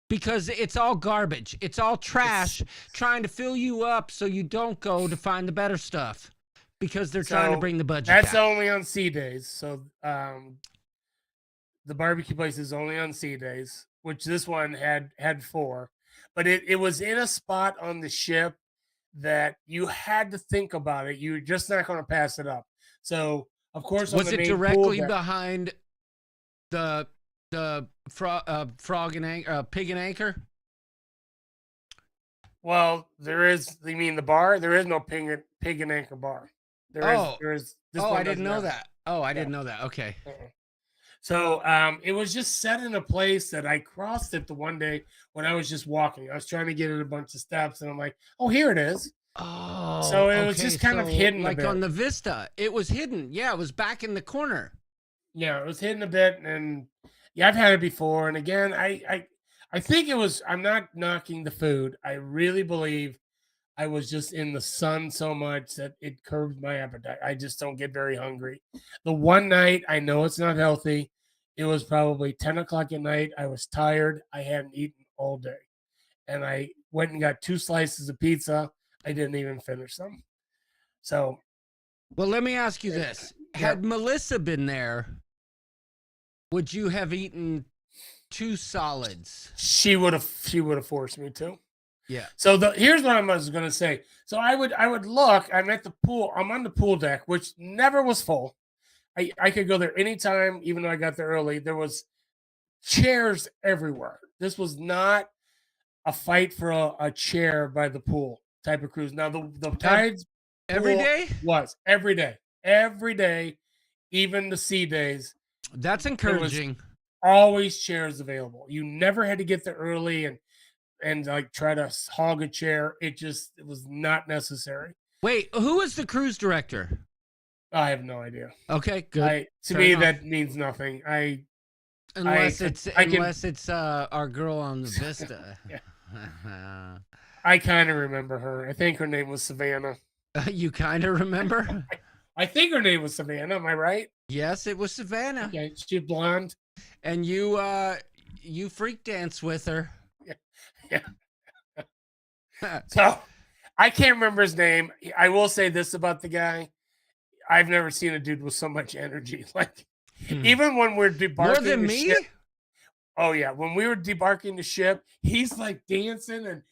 Because it's all garbage. It's all trash trying to fill you up so you don't go to find the better stuff. Because they're trying to So bring the budget That's down. only on C days. So the barbecue place is only on C days, which this one had 4. But it was in a spot on the ship that you had to think about it. You're just not going to pass it up. So of course, on Was the it main pool directly deck- behind the frog and pig and anchor? Well, there is. You mean the bar? There is no pig and anchor bar. There is. This Oh, one I didn't doesn't know have it. that. Oh, I didn't know that. Okay. Uh-uh. So it was just set in a place that I crossed it the one day when I was just walking. I was trying to get in a bunch of steps, and I'm like, "Oh, here it is." Oh, So it was okay, just kind of so hidden a like bit. on the Vista. It was hidden. Yeah, it was back in the corner. Yeah, it was hidden a bit, and yeah, I've had it before. And again, I think it was. I'm not knocking the food. I really believe I was just in the sun so much that it curbed my appetite. I just don't get very hungry. The one night, I know it's not healthy. It was probably 10 o'clock at night. I was tired. I hadn't eaten all day. And I went and got 2 slices of pizza. I didn't even finish them. So, Well, let me ask you this. Had Melissa been there, would you have eaten 2 solids? she would have forced me to. Yeah. So here's what I was going to say. So I would look. I'm at the pool. I'm on the pool deck, which never was full. I could go there anytime, even though I got there early. There was chairs everywhere. This was not a fight for a chair by the pool type of cruise. Now the tides Every pool day? was every day, even the sea days. That's encouraging. Always chairs available. You never had to get there early and like try to hog a chair. It was not necessary. Wait, who is the cruise director? I have no idea. Okay, good. To Fair me, enough. that means nothing. Unless I can- it's our girl on the Vista. I kind of remember her. I think her name was Savannah. You kind of remember? I think her name was Savannah. Am I right? Yes, it was Savannah. Okay, she's blonde. And you freak dance with her. Yeah. So I can't remember his name. I will say this about the guy. I've never seen a dude with so much energy. Like even when we're debarking More than the me? ship. Oh yeah, when we were debarking the ship, he's like dancing and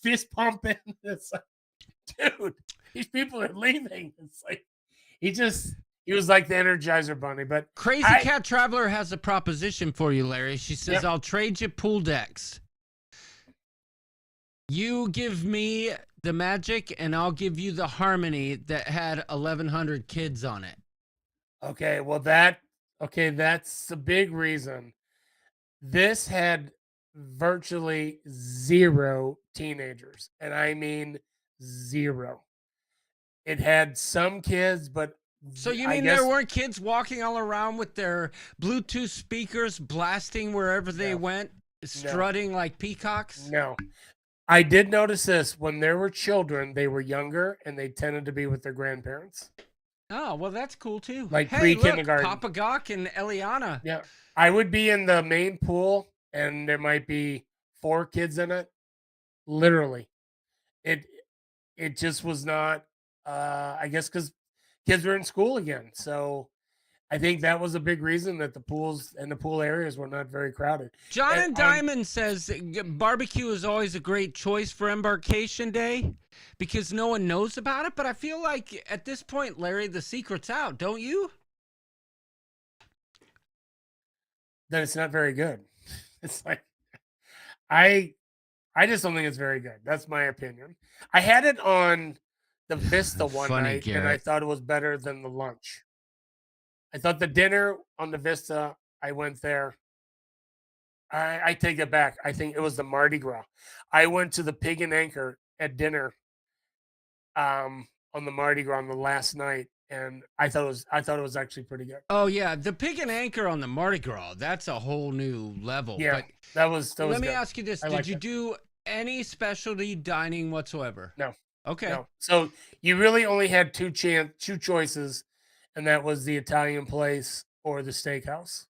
fist pumping. It's like, dude, these people are leaving. It's like he was like the Energizer Bunny. But Crazy Cat Traveler has a proposition for you, Larry. She says, Yep. I'll trade you pool decks. You give me the magic, and I'll give you the harmony that had 1,100 kids on it. okay, well that's the big reason. This had virtually 0 teenagers, and I mean 0. It had some kids, but So you I mean guess there weren't kids walking all around with their Bluetooth speakers blasting wherever they No. went, strutting like peacocks? no. I did notice this when there were children, they were younger and they tended to be with their grandparents. Oh, well, that's cool too. Like hey, look, pre-kindergarten. Papa Gawk and Eliana. Yeah. I would be in the main pool and there might be 4 kids in it. Literally. It just was not I guess cuz kids were in school again. So I think that was a big reason that the pools and the pool areas were not very crowded. John and And Diamond says barbecue is always a great choice for embarkation day because no one knows about it. But I feel like at this point, Larry, the secret's out, don't you? That it's not very good. It's like I just don't think it's very good. That's my opinion. I had it on the Vista one Funny, night and I Garrett. thought it was better than the lunch. I thought the dinner on the Vista, I went there. I take it back. I think it was the Mardi Gras. I went to the Pig and Anchor at dinner on the Mardi Gras on the last night, and I thought it was actually pretty good. Oh yeah, the Pig and Anchor on the Mardi Gras. That's a whole new level. Yeah, But that was let me good. ask you this: I did liked you it. do any specialty dining whatsoever? No. Okay. No. So you really only had two choices, and that was the Italian place or the steakhouse.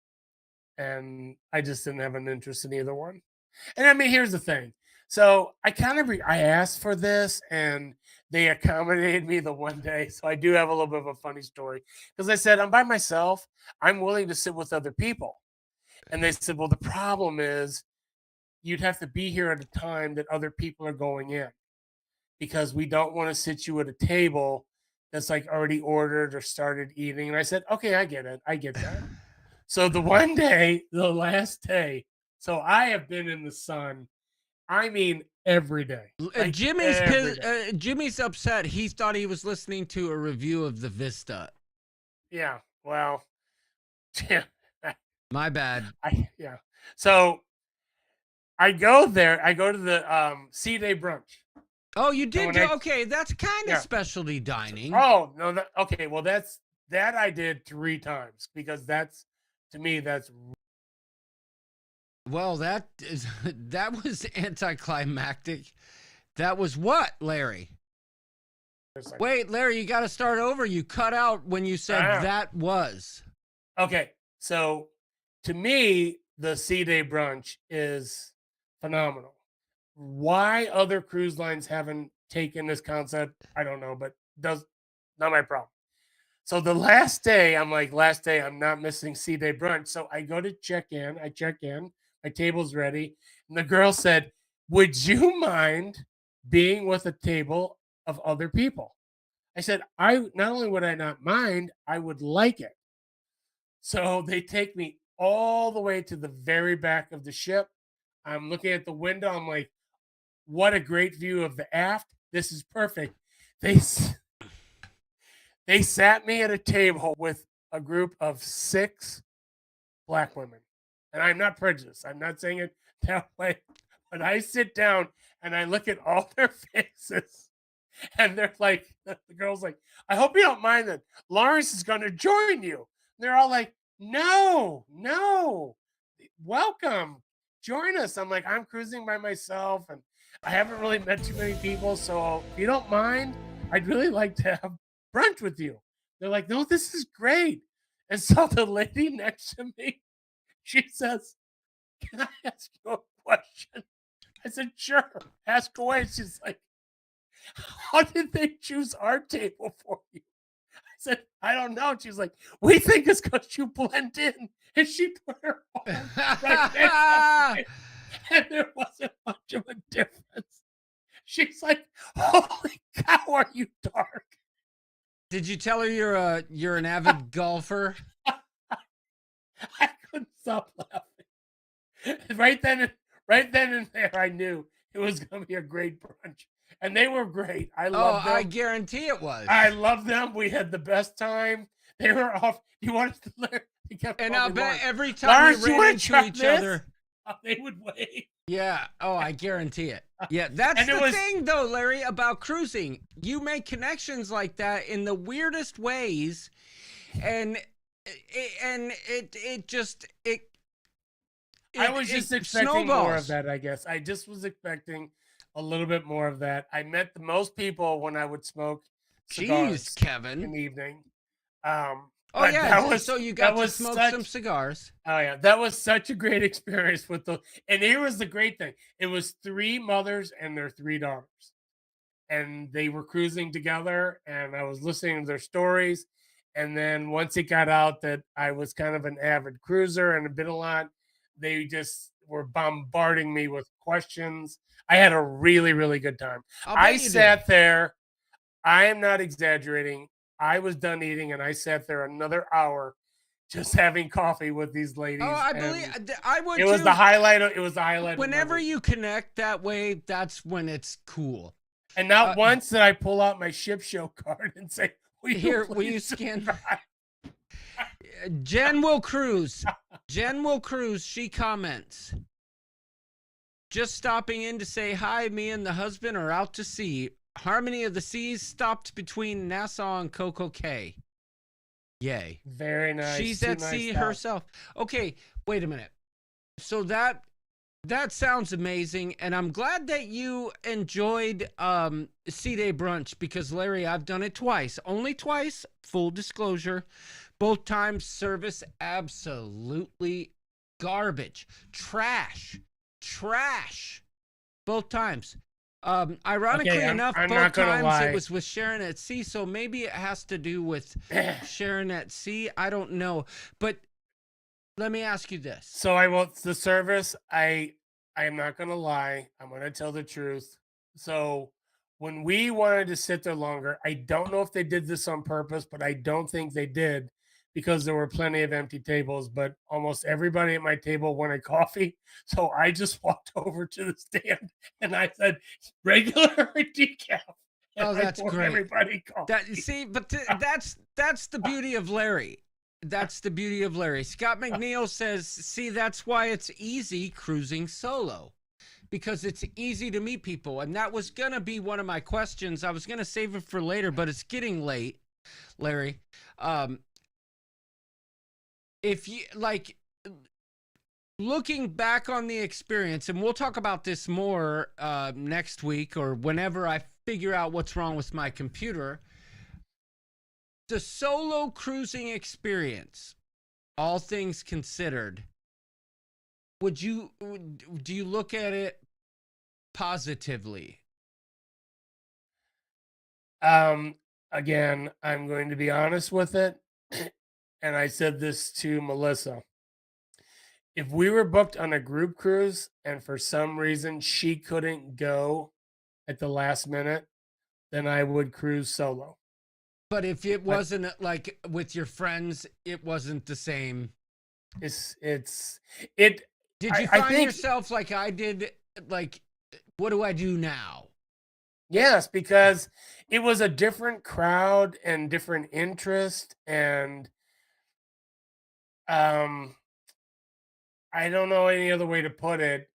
And I just didn't have an interest in either one. And I mean, here's the thing. So I kind of I asked for this, and they accommodated me the one day. So I do have a little bit of a funny story because I said I'm by myself. I'm willing to sit with other people, and they said, well, the problem is you'd have to be here at a time that other people are going in because we don't want to sit you at a table that's like already ordered or started eating. And I said, okay, I get it. I get that. So the one day, the last day, so I have been in the sun. I mean, every day. Like every day. Jimmy's upset. He thought he was listening to a review of the Vista. Yeah. Well, yeah. My bad. Yeah. So I go there. I go to the C-Day brunch. Oh, you did? Okay, that's kind of Yeah. specialty dining. Oh, no. Okay. Well, that I did 3 times because that's, to me, that's. Well, that was anticlimactic. That was what, Larry? Wait, Larry, you got to start over. You cut out when you said that was. Okay. So to me, the C-Day brunch is phenomenal. Why other cruise lines haven't taken this concept, I don't know, but not my problem. So the last day, I'm not missing C-Day brunch. So I go to check in. I check in. My table's ready. And the girl said, would you mind being with a table of other people? I said, not only would I not mind, I would like it. So they take me all the way to the very back of the ship. I'm looking at the window. I'm like, what a great view of the aft. This is perfect. They sat me at a table with a group of 6 Black women. And I'm not prejudiced. I'm not saying it that way. But I sit down and I look at all their faces. And they're like, the girl's like, I hope you don't mind that Lawrence is going to join you. And they're all like, no, welcome. Join us. I'm like, I'm cruising by myself and I haven't really met too many people. So if you don't mind, I'd really like to have brunch with you. They're like, no, this is great. And so the lady next to me, she says, can I ask you a question? I said, sure, ask away. She's like, how did they choose our table for you? I said, I don't know. She's like, we think it's because you blend in. And she put her phone right next to me. And there wasn't much of a difference. She's like, holy cow, are you dark? Did you tell her you're an avid golfer? I couldn't stop laughing. Right then and there, I knew it was going to be a great brunch. And they were great. I love them. I guarantee it was. I love them. We had the best time. They were off. You wanted to learn. And I'll bet every time we ran into each other, they would wait. Yeah. Oh, I guarantee it. Yeah, that's the thing, though, Larry, about cruising. You make connections like that in the weirdest ways, and it just. I was just expecting more of that, I guess. I just was expecting a little bit more of that. I met the most people when I would smoke cigars. Jeez, Kevin. In the evening. Oh yeah, so you got to smoke some cigars. Oh yeah, that was such a great experience with the. And here was the great thing: it was 3 mothers and their 3 daughters, and they were cruising together. And I was listening to their stories. And then once it got out that I was kind of an avid cruiser and been a lot, they just were bombarding me with questions. I had a really, really good time. I sat there. I am not exaggerating. I was done eating and I sat there another hour just having coffee with these ladies. Oh, I believe I would. It was the highlight. It was the highlight. Whenever you connect that way, that's when it's cool. And not once did I pull out my ship show card and say, will you scan? Jen will cruise. Jen will cruise. She comments. Just stopping in to say hi. Me and the husband are out to sea. Harmony of the Seas stopped between Nassau and Coco Cay. Yay. Very nice. She's at sea herself. Okay, wait a minute. So that That sounds amazing, and I'm glad that you enjoyed C-Day brunch because, Larry, I've done it twice. Only twice, full disclosure. Both times, service absolutely garbage. Trash. Both times. Ironically Okay, enough, I'm both not gonna times lie. it was with Sharon at Sea, so maybe it has to do with Sharon at Sea. I don't know. But let me ask you this. So I will the service. I am not gonna lie. I'm gonna tell the truth. So when we wanted to sit there longer, I don't know if they did this on purpose, but I don't think they did because there were plenty of empty tables. But almost everybody at my table wanted coffee, so I just walked over to the stand and I said, "Regular or decaf?" And Oh, I that's poured great. everybody coffee. That see, but that's the beauty of Larry. That's the beauty of Larry. Scott McNeil says, "See, that's why it's easy cruising solo, because it's easy to meet people." And that was gonna be one of my questions. I was gonna save it for later, but it's getting late, Larry. If you like, looking back on the experience, and we'll talk about this more next week or whenever I figure out what's wrong with my computer. The solo cruising experience, all things considered, do you look at it positively? Again, I'm going to be honest with it, and I said this to Melissa. If we were booked on a group cruise and for some reason she couldn't go at the last minute, then I would cruise solo. But if it But wasn't like with your friends, it wasn't the same. it's Did you I find think yourself like I did, like, what do I do now? yes, because it was a different crowd and different interest and um I don't know any other way to put it.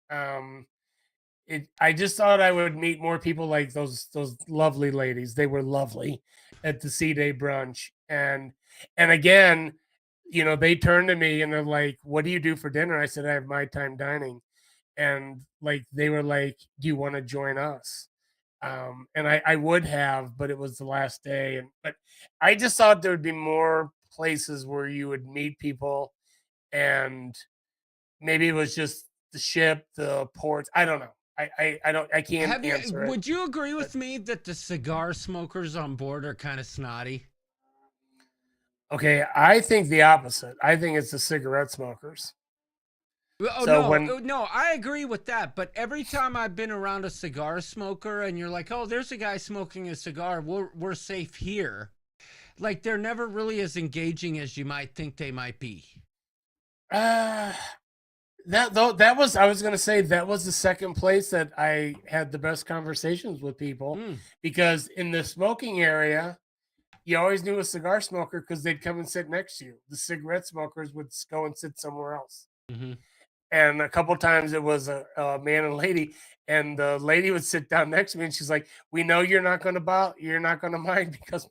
I just thought I would meet more people like those lovely ladies. They were lovely at the C-Day brunch. And again, they turned to me and they're like, "What do you do for dinner?" I said, "I have my time dining." And like they were like, "Do you want to join us?" And I would have, but it was the last day. But I just thought there would be more places where you would meet people, and maybe it was just the ship, the ports. I don't know. I can't answer it. Would you agree But with me that the cigar smokers on board are kind of snotty? okay, I think the opposite. I think it's the cigarette smokers. Oh So no, when no, I agree with that. But every time I've been around a cigar smoker, and you're like, "Oh, there's a guy smoking a cigar. We're safe here." Like they're never really as engaging as you might think they might be. uh that was I was gonna say that was the second place that I had the best conversations with people Mm, because in the smoking area, you always knew a cigar smoker because they'd come and sit next to you. The cigarette smokers would go and sit somewhere else. hmm And a couple times it was a man and lady, and the lady would sit down next to me, and she's like, "We know you're not gonna mind because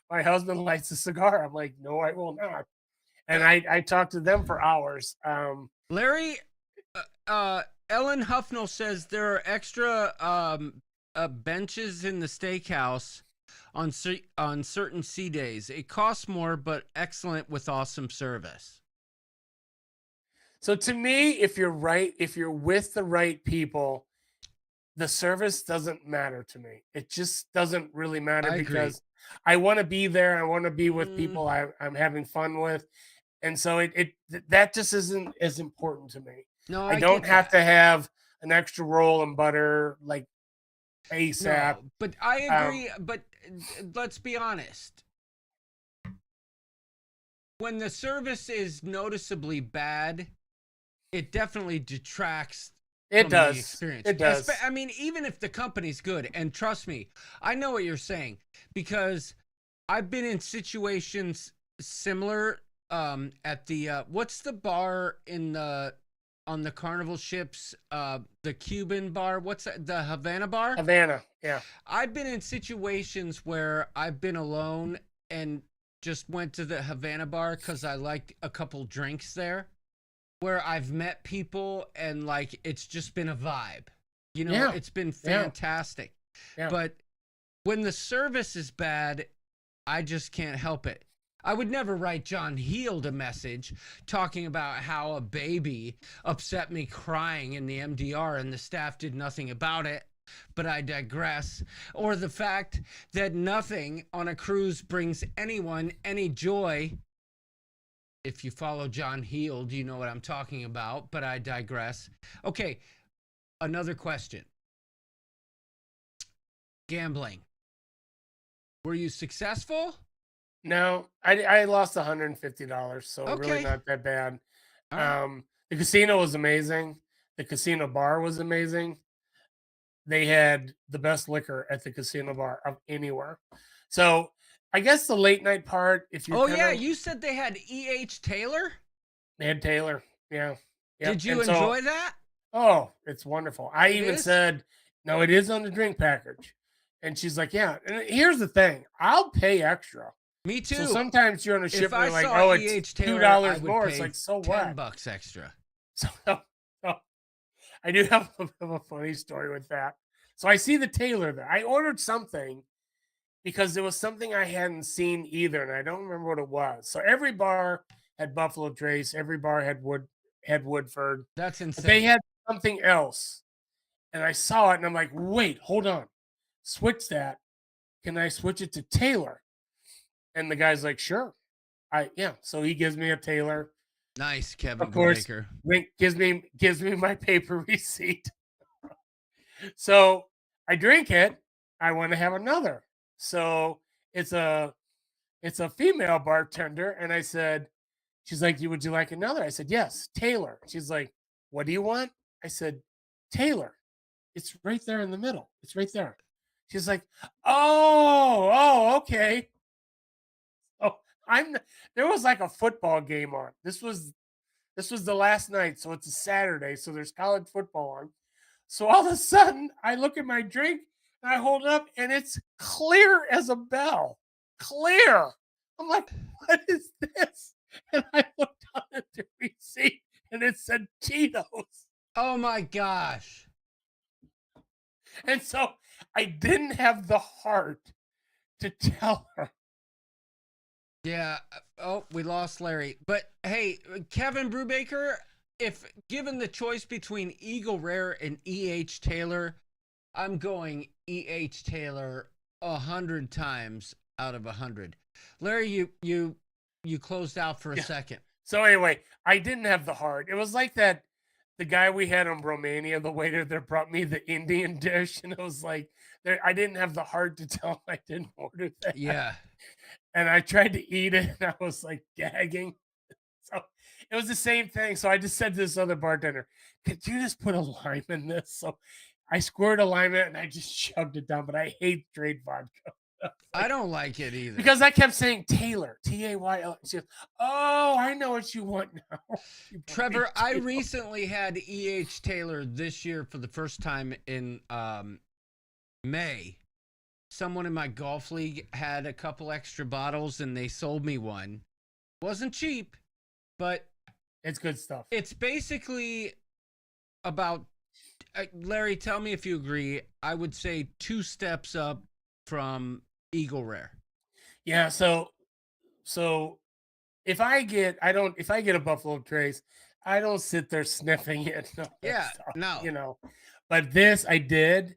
my husband lights a cigar." I'm like, "No, I will not." And I talked to them for hours. Larry, Ellen Huffnell says there are extra benches in the steakhouse on certain sea days. It costs more, but excellent with awesome service. So to me, if you're with the right people, the service doesn't matter to me. It just doesn't really matter I agree. because I want to be there. I want to be with Mm, people I'm having fun with. And so that just isn't as important to me. no, I I don't get have that. to have an extra roll and butter like ASAP. No, but I Um, agree. But let's be honest. When the service is noticeably bad, it definitely detracts it from the does. experience. It does. I mean, even if the company's good, and trust me, I know what you're saying because I've been in situations similar at the what's the bar in the on the Carnival ships, the Cuban bar, what's that, the Havana bar? Havana. Yeah. I've been in situations where I've been alone and just went to the Havana bar cuz I liked a couple drinks there. where I've met people and like it's just been a vibe. You know, Yeah. it's been Yeah. fantastic. Yeah. But when the service is bad, I just can't help it. I would never write John Heald a message talking about how a baby upset me crying in the MDR and the staff did nothing about it. But I digress. Or the fact that nothing on a cruise brings anyone any joy. If you follow John Heald, you know what I'm talking about, but I digress. Okay, another question. Gambling. Were you successful? No, I lost $150, so really Okay. not that bad. All right. The casino was amazing. The casino bar was amazing. They had the best liquor at the casino bar of anywhere. So I guess the late night part, if you're Oh, kind yeah, of you said they had E.H. Taylor? they had Taylor, yeah, yep. Did you And so, enjoy that? oh, it's wonderful. I It even is? said, no, it is on the drink package, and she's like, yeah. And here's the thing, I'll pay extra. Me too. So sometimes you're on a ship If and I you're like, saw oh, it's E.H. Taylor, I $2 would more. It's pay like, so $10 what? extra. So, so I do have a bit of a funny story with that. So I see the Taylor there. I ordered something because there was something I hadn't seen either, and I don't remember what it was. So every bar had Buffalo Trace, every bar had Woodford, That's but they insane. had something else. And I saw it and I'm like, wait, hold on. Switch that. Can I switch it to Taylor? And the guy's like, sure. Yeah. So he gives me a Taylor. Nice, Kevin Of course, Brubaker. gives me my paper receipt. So I drink it. I want to have another. So it's a female bartender, and I said, she's like, would you like another? I said, yes, Taylor. She's like, what do you want? I said, Taylor. It's right there in the middle. It's right there. She's like, okay. Oh, there was like a football game on. This was the last night, so it's a Saturday, so there's college football on. So all of a sudden, I look at my drink and I hold it up, and it's clear as a bell. Clear. I'm like, what is this? And I looked on at the receipt, and it said Cheetos. Oh my gosh. And so I didn't have the heart to tell her. Yeah. Oh, we lost Larry. But hey, Kevin Brubaker, if given the choice between Eagle Rare and E.H. Taylor, I'm going E.H. Taylor 100 times out of 100. Larry, you closed out for a second. So anyway, I didn't have the heart. It was like that the guy we had on Romania, the waiter that brought me the Indian dish, and it was like I didn't have the heart to tell him I didn't order that. Yeah. And I tried to eat it, and I was like gagging. So it was the same thing. So I just said to this other bartender, could you just put a lime in this? So I squirted a lime in it and I just shoved it down, but I hate straight vodka. I don't like it either. Because I kept saying Taylor, Tayl. She goes, oh, I know what you want now. Trevor, I recently had E.H. Taylor this year for the first time in May. Someone in my golf league had a couple extra bottles and they sold me one. Wasn't cheap, but it's good stuff. It's basically about, Larry, tell me if you agree, I would say 2 steps up from Eagle Rare. Yeah, so if I get a Buffalo Trace, I don't sit there sniffing it. No. You know. But this I did,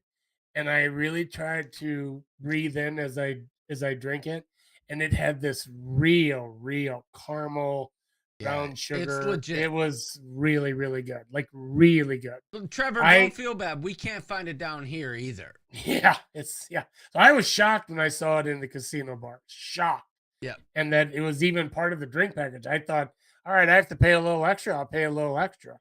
and I really tried to breathe in as I drink it, and it had this real caramel brown sugar. It's legit. It was really, really good. Like really good. Trevor, don't feel bad. We can't find it down here either. Yeah, So I was shocked when I saw it in the casino bar. Shocked. Yeah. And that it was even part of the drink package. I thought, all right, I have to pay a little extra. I'll pay a little extra.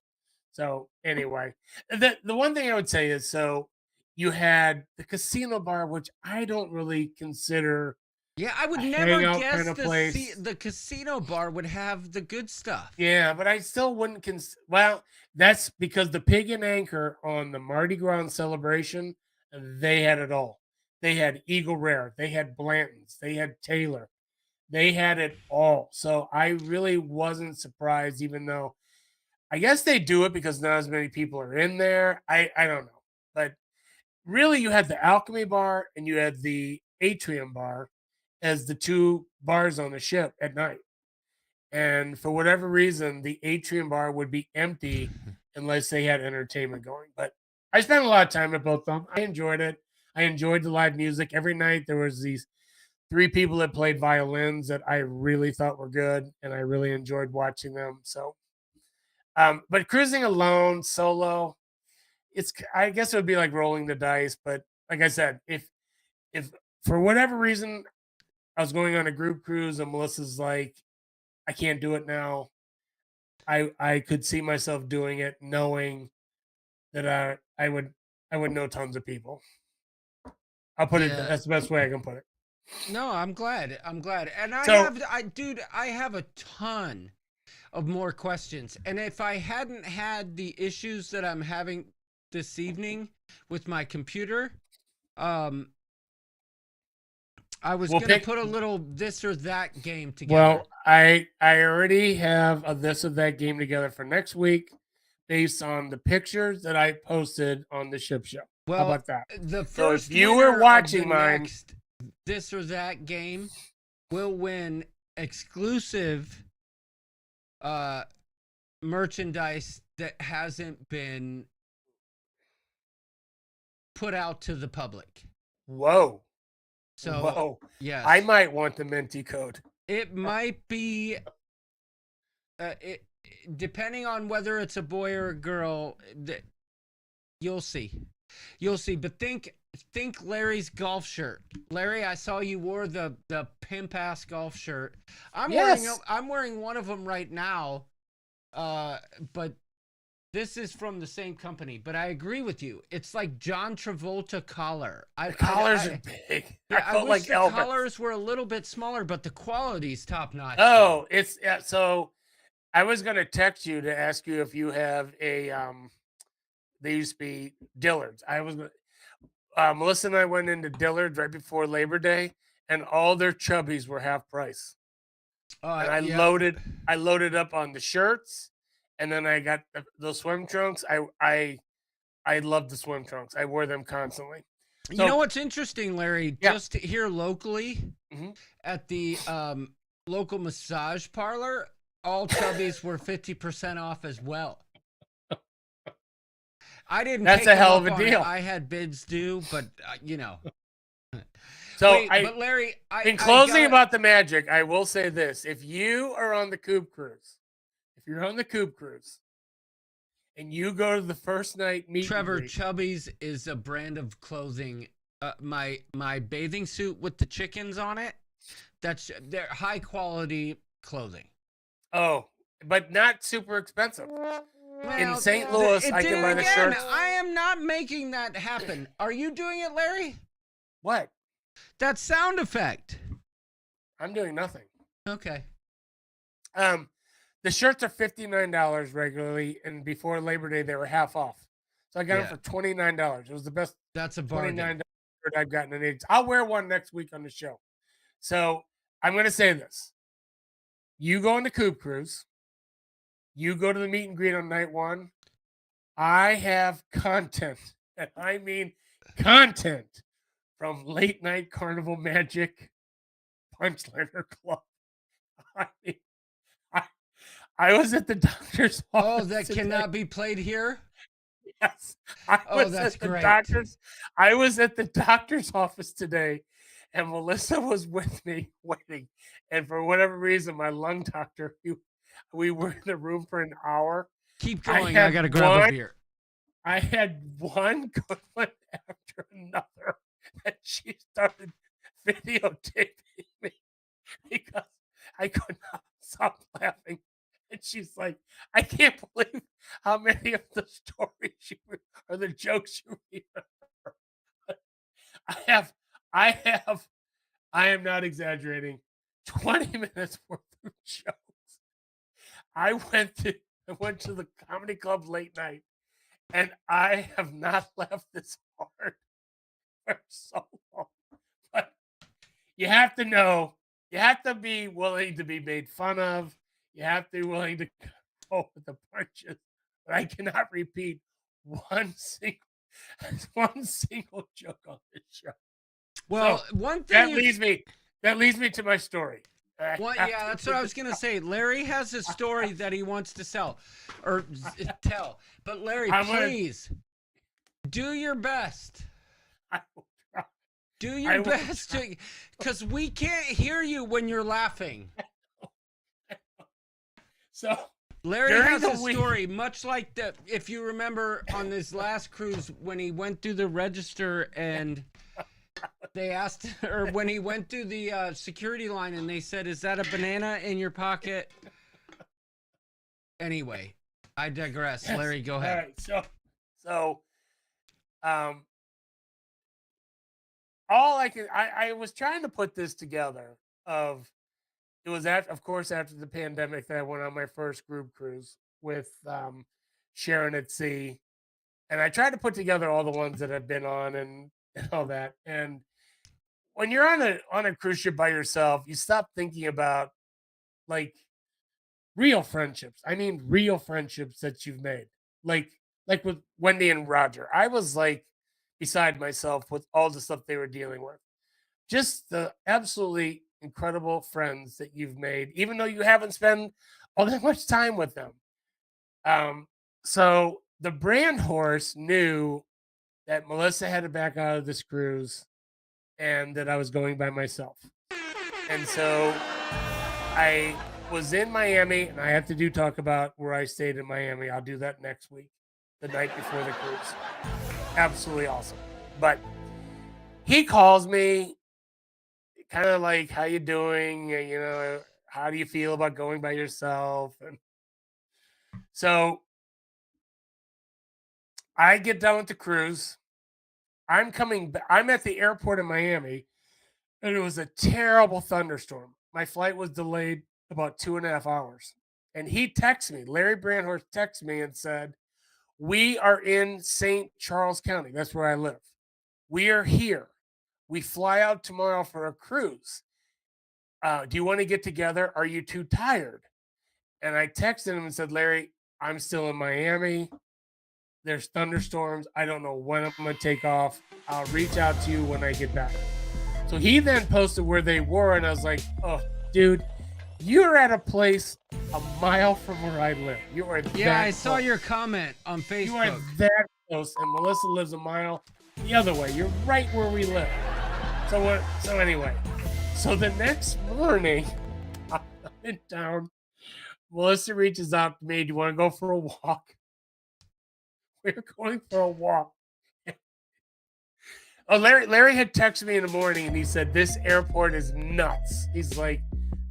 So anyway, the one thing I would say is, so you had the casino bar, which I don't really consider. Yeah, I would never guess the casino bar would have the good stuff. Yeah, but I still wouldn't well, that's because the Pig and Anchor on the Mardi Gras celebration, they had it all. They had Eagle Rare, they had Blanton's, they had Taylor. They had it all. So I really wasn't surprised, even though I guess they do it because not as many people are in there. I don't know. But really, you had the Alchemy Bar and you had the Atrium Bar as the two bars on the ship at night. And for whatever reason, the Atrium Bar would be empty unless they had entertainment going. But I spent a lot of time at both of them. I enjoyed it. I enjoyed the live music. Every night there was these three people that played violins that I really thought were good, and I really enjoyed watching them. So, but cruising alone, solo, I guess it would be like rolling the dice. But like I said, if for whatever reason I was going on a group cruise and Melissa's like, I can't do it now, I could see myself doing it, knowing that I would know tons of people. I'll put it. Yeah. That's the best way I can put it. No, I'm glad. And So- I have a ton of more questions. And if I hadn't had the issues that I'm having this evening with my computer, I was going to put a little this or that game together. Well, I already have a this or that game together for next week based on the pictures that I posted on the ship show. Well, how about that? The So first if you winner were of watching the mine, next this or that game will win exclusive merchandise that hasn't been put out to the public. whoa. So, Whoa. yes. I might want the Minty code. It might be depending on whether it's a boy or a girl, you'll see. You'll see, but think Larry's golf shirt. Larry, I saw you wore the pimp ass golf shirt. I'm wearing one of them right now. But this is from the same company, but I agree with you. It's like John Travolta collar. The collars are big. Yeah, I felt wish like the Elvis. collars were a little bit smaller, but the quality's top notch. Oh, it's so I was gonna text you to ask you if you have a they used to be Dillard's. I was gonna Melissa and I went into Dillard's right before Labor Day, and all their chubbies were half price. And I loaded up on the shirts, and then I got those swim trunks. I love the swim trunks. I wore them constantly. You know what's interesting, Larry? Yeah. Just here locally at the local massage parlor, all chubbies were 50% off as well. I didn't. That's take a hell them of a up on it. deal. I had bids due, but you know. So Wait, but Larry, in closing about the magic, I will say this: if you are on the Coop Cruise, and you go to the first night meet, Trevor, Chubbies is a brand of clothing. My bathing suit with the chickens on it. They're high quality clothing. Oh, but not super expensive. In Well, St. Louis, it I did can it buy the again. shirts. I am not making that happen. Are you doing it, Larry? What? That sound effect. I'm doing nothing. Okay. The shirts are $59 regularly, and before Labor Day they were half off. So I got them for $29. It was the best. That's a bargain. $29 shirt I've gotten in ages. I'll wear one next week on the show. So I'm going to say this: you go on the Coop Cruise, you go to the meet and greet on night one. I have content, and I mean content, from Late Night Carnival Magic Punchliner Club. I mean, I was at the doctor's office. Oh, that today. cannot be played here? Yes. I was at the doctor's office today, and Melissa was with me waiting. And for whatever reason, my lung doctor, we were in the room for an hour. Keep going. I got to grab a beer. I had one good one after another that she started videotaping me because I could not stop laughing. And she's like, I can't believe how many of the stories or the jokes you remember. I am not exaggerating, 20 minutes worth of jokes. I went to the comedy club late night, and I have not laughed this hard for so long. But you have to be willing to be made fun of. You have to be willing to roll with the punches, but I cannot repeat one single one single joke on this show. Well, So, one thing that leads me to my story. yeah, that's what I was gonna say. Larry has a story that he wants to sell or tell. But Larry, please do your best. I will try. Do your best because we can't hear you when you're laughing. So Larry has a story, much like if you remember on this last cruise when he went through the register and they asked, or when he went through the security line and they said, "Is that a banana in your pocket?" Anyway, I digress. Larry, go ahead. All right, all I was trying to put this together it was of course after the pandemic that I went on my first group cruise with Sharon at Sea, and I tried to put together all the ones that I've been on and all that. And when you're on a cruise ship by yourself, you stop thinking about like real friendships. I mean, real friendships that you've made, like with Wendy and Roger. I was like beside myself with all the stuff they were dealing with. Just the absolutely incredible friends that you've made, even though you haven't spent all that much time with them. So the brand horse knew that Melissa had to back out of this cruise and that I was going by myself. And so I was in Miami, and I have to talk about where I stayed in Miami. I'll do that next week, the night before the cruise. Absolutely awesome. But he calls me kind of like, "How you doing? You know, how do you feel about going by yourself?" And so I get done with the cruise. I'm at the airport in Miami, and it was a terrible thunderstorm. My flight was delayed about 2.5 hours. And he texted me, Larry Brandhorst texted me and said, "We are in St. Charles County." That's where I live. "We are here. We fly out tomorrow for a cruise. Do you want to get together? Are you too tired?" And I texted him and said, "Larry, I'm still in Miami. There's thunderstorms. I don't know when I'm going to take off. I'll reach out to you when I get back." So he then posted where they were, and I was like, "Oh, dude, you're at a place a mile from where I live. You are I saw your comment on Facebook. You are that close, and Melissa lives a mile the other way. You're right where we live." So anyway, so the next morning, I'm in town. Melissa reaches out to me. "Do you want to go for a walk?" We're going for a walk. Oh, Larry had texted me in the morning and he said, "This airport is nuts." He's like,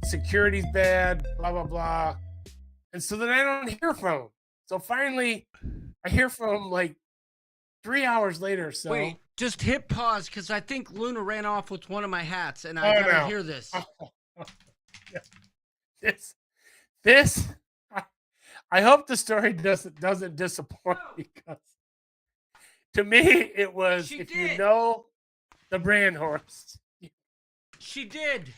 "Security's bad, blah, blah, blah." And so then I don't hear from him. So finally, I hear from him like 3 hours later or so. Wait, just hit pause because I think Luna ran off with one of my hats and I gotta hear this. This, I hope the story doesn't disappoint because to me it was, you know the brand horse. She did.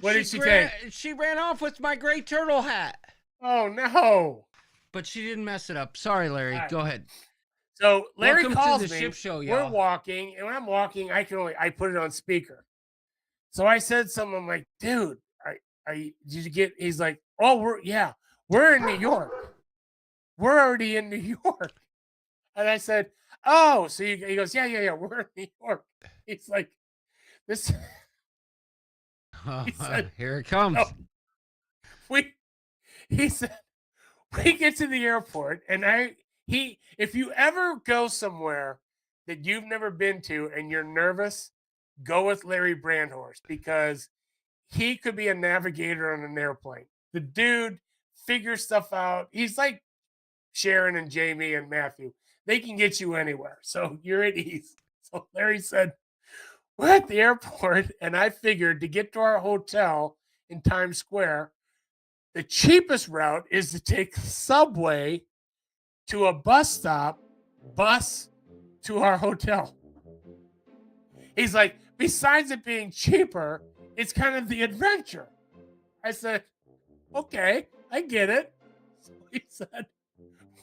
What did she take? She ran off with my gray turtle hat. Oh no! But she didn't mess it up. Sorry, Larry. Go ahead. So Larry calls to the me. Ship Show, We're walking, and when I'm walking, I put it on speaker. So I said something, I'm like, "Dude, did you get?" He's like, "Oh, we're in New York. We're already in New York." And I said, "Oh," so he goes, "Yeah, we're in New York." He's like, "This." He said, "Here it comes." He said, "We get to the airport, and if you ever go somewhere that you've never been to and you're nervous, go with Larry Brandhorst because he could be a navigator on an airplane. The dude figures stuff out. He's like Sharon and Jamie and Matthew. They can get you anywhere. So you're at ease." So Larry said, "We're at the airport, and I figured to get to our hotel in Times Square, the cheapest route is to take subway to a bus to our hotel." He's like, "Besides it being cheaper, it's kind of the adventure." I said, "Okay, I get it." So he said,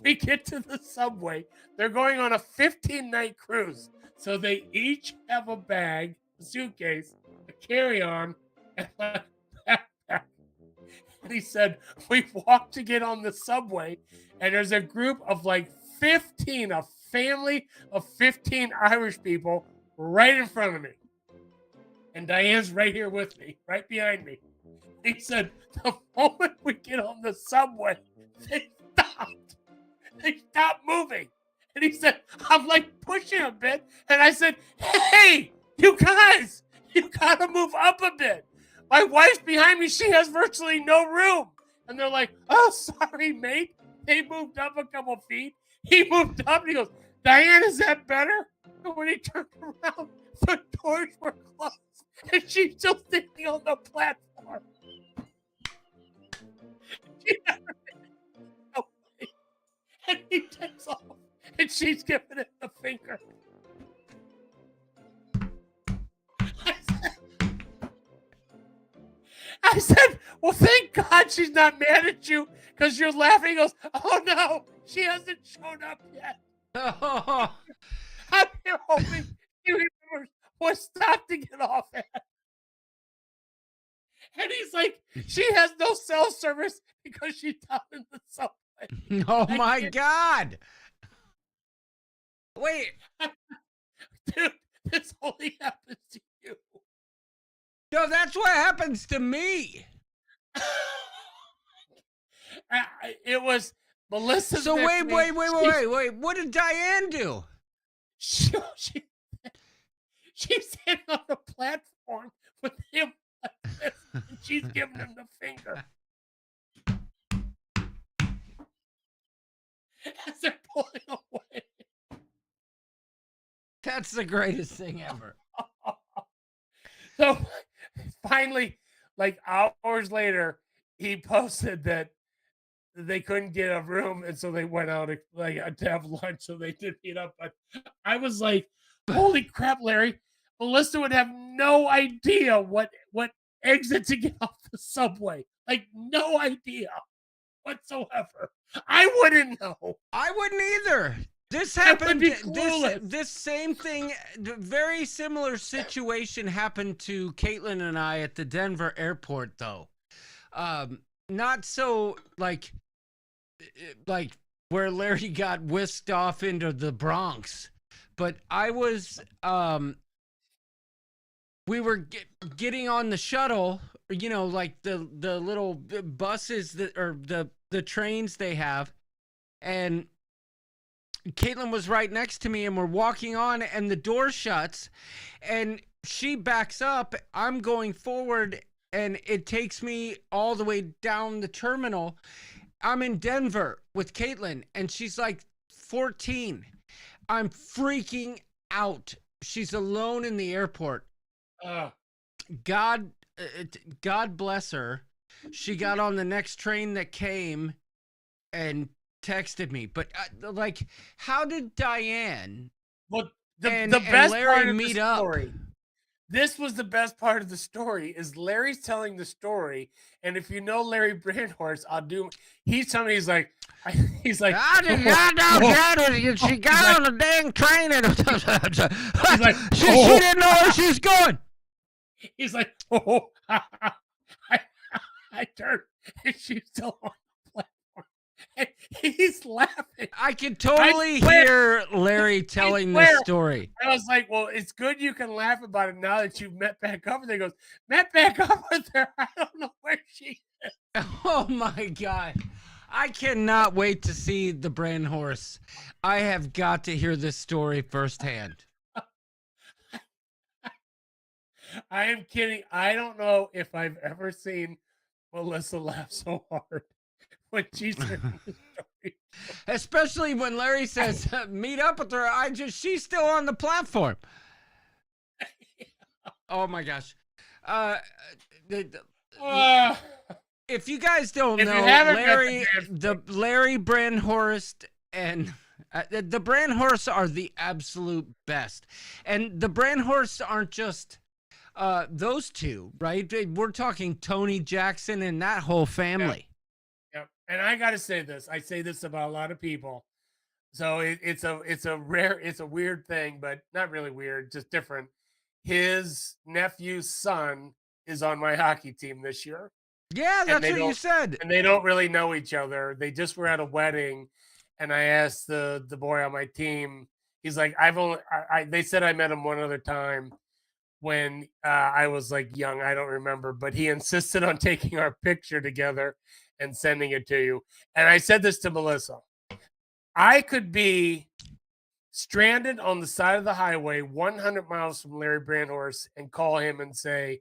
we get to the subway. They're going on a 15-night cruise. So they each have a bag, a suitcase, a carry-on, and a backpack. And he said, we walk to get on the subway, and there's a group of like 15, a family of 15 Irish people right in front of me. And Diane's right here with me, right behind me. He said, the moment we get on the subway, they stopped. They stopped moving. And he said, I'm like pushing a bit. And I said, hey, you guys, you got to move up a bit. My wife's behind me. She has virtually no room. And they're like, oh, sorry, mate. They moved up a couple feet. He moved up and he goes, Diane, is that better? And when he turned around, the doors were closed. And she's still standing on the platform. She never no way. And he takes off. And she's giving it the finger. I said, well, thank God she's not mad at you because you're laughing. He goes, oh, no, she hasn't shown up yet. Oh, I'm here hoping she remembers what stop to get off at. And he's like, she has no cell service because she's down in the subway. oh my God. Wait, Dude, this only happens to you. no, that's what happens to me. It was Melissa. So Smith wait. made- What did Diane do? She's sitting on the platform with him like this, and she's giving him the finger. As they're pulling away. That's the greatest thing ever. So finally, like hours later, he posted that they couldn't get a room, and so they went out to have lunch. So they did meet up. But I was like, "Holy crap, Larry! Melissa would have no idea what exit to get off the subway. Like no idea whatsoever. I wouldn't know. I wouldn't either. This I would happened. be clueless. This same thing, very similar situation happened to Caitlin and I at the Denver airport, though. Not so like where Larry got whisked off into the Bronx, but I was. We were getting on the shuttle, you know, like the little buses that or the trains they have, and Caitlin was right next to me, and we're walking on, and the door shuts, and she backs up. I'm going forward, and it takes me all the way down the terminal. I'm in Denver with Caitlin, and she's like 14. I'm freaking out. She's alone in the airport. God bless her. She got on the next train that came and texted me. But like, how did Diane Well, and the best Larry part of meet the up? story. This was the best part of the story. Is Larry's telling the story, and if you know Larry Brandhorst, he's telling me he's like. I did not know she got on the dang train and like, she didn't know where she was going. He's like, oh, I turned, and she's still on the platform. And he's laughing. I can totally hear Larry telling this story. I was like, well, it's good you can laugh about it now that you've met back up with her. He goes, met back up with her. I don't know where she is. Oh my God. I cannot wait to see the brand horse. I have got to hear this story firsthand. I am kidding. I don't know if I've ever seen Melissa laugh so hard when she's hearing the story. Especially when Larry says, meet up with her. She's still on the platform. Oh my gosh. If you guys don't know, Larry Brandhorst and the Brandhorsts are the absolute best. And the Brandhorsts aren't just those two, right? We're talking Tony Jackson and that whole family. Yep. and I got to say this. I say this about a lot of people. So it's a weird thing, but not really weird, just different. His nephew's son is on my hockey team this year, Yeah, and that's what you said. they don't really know each other. They just were at a wedding, and I asked the boy on my team. He's like, I've only they said I met him one other time when I was like young. I don't remember, but he insisted on taking our picture together and sending it to you. And I said this to Melissa. I could be stranded on the side of the highway 100 miles from Larry Brandhorst and call him and say,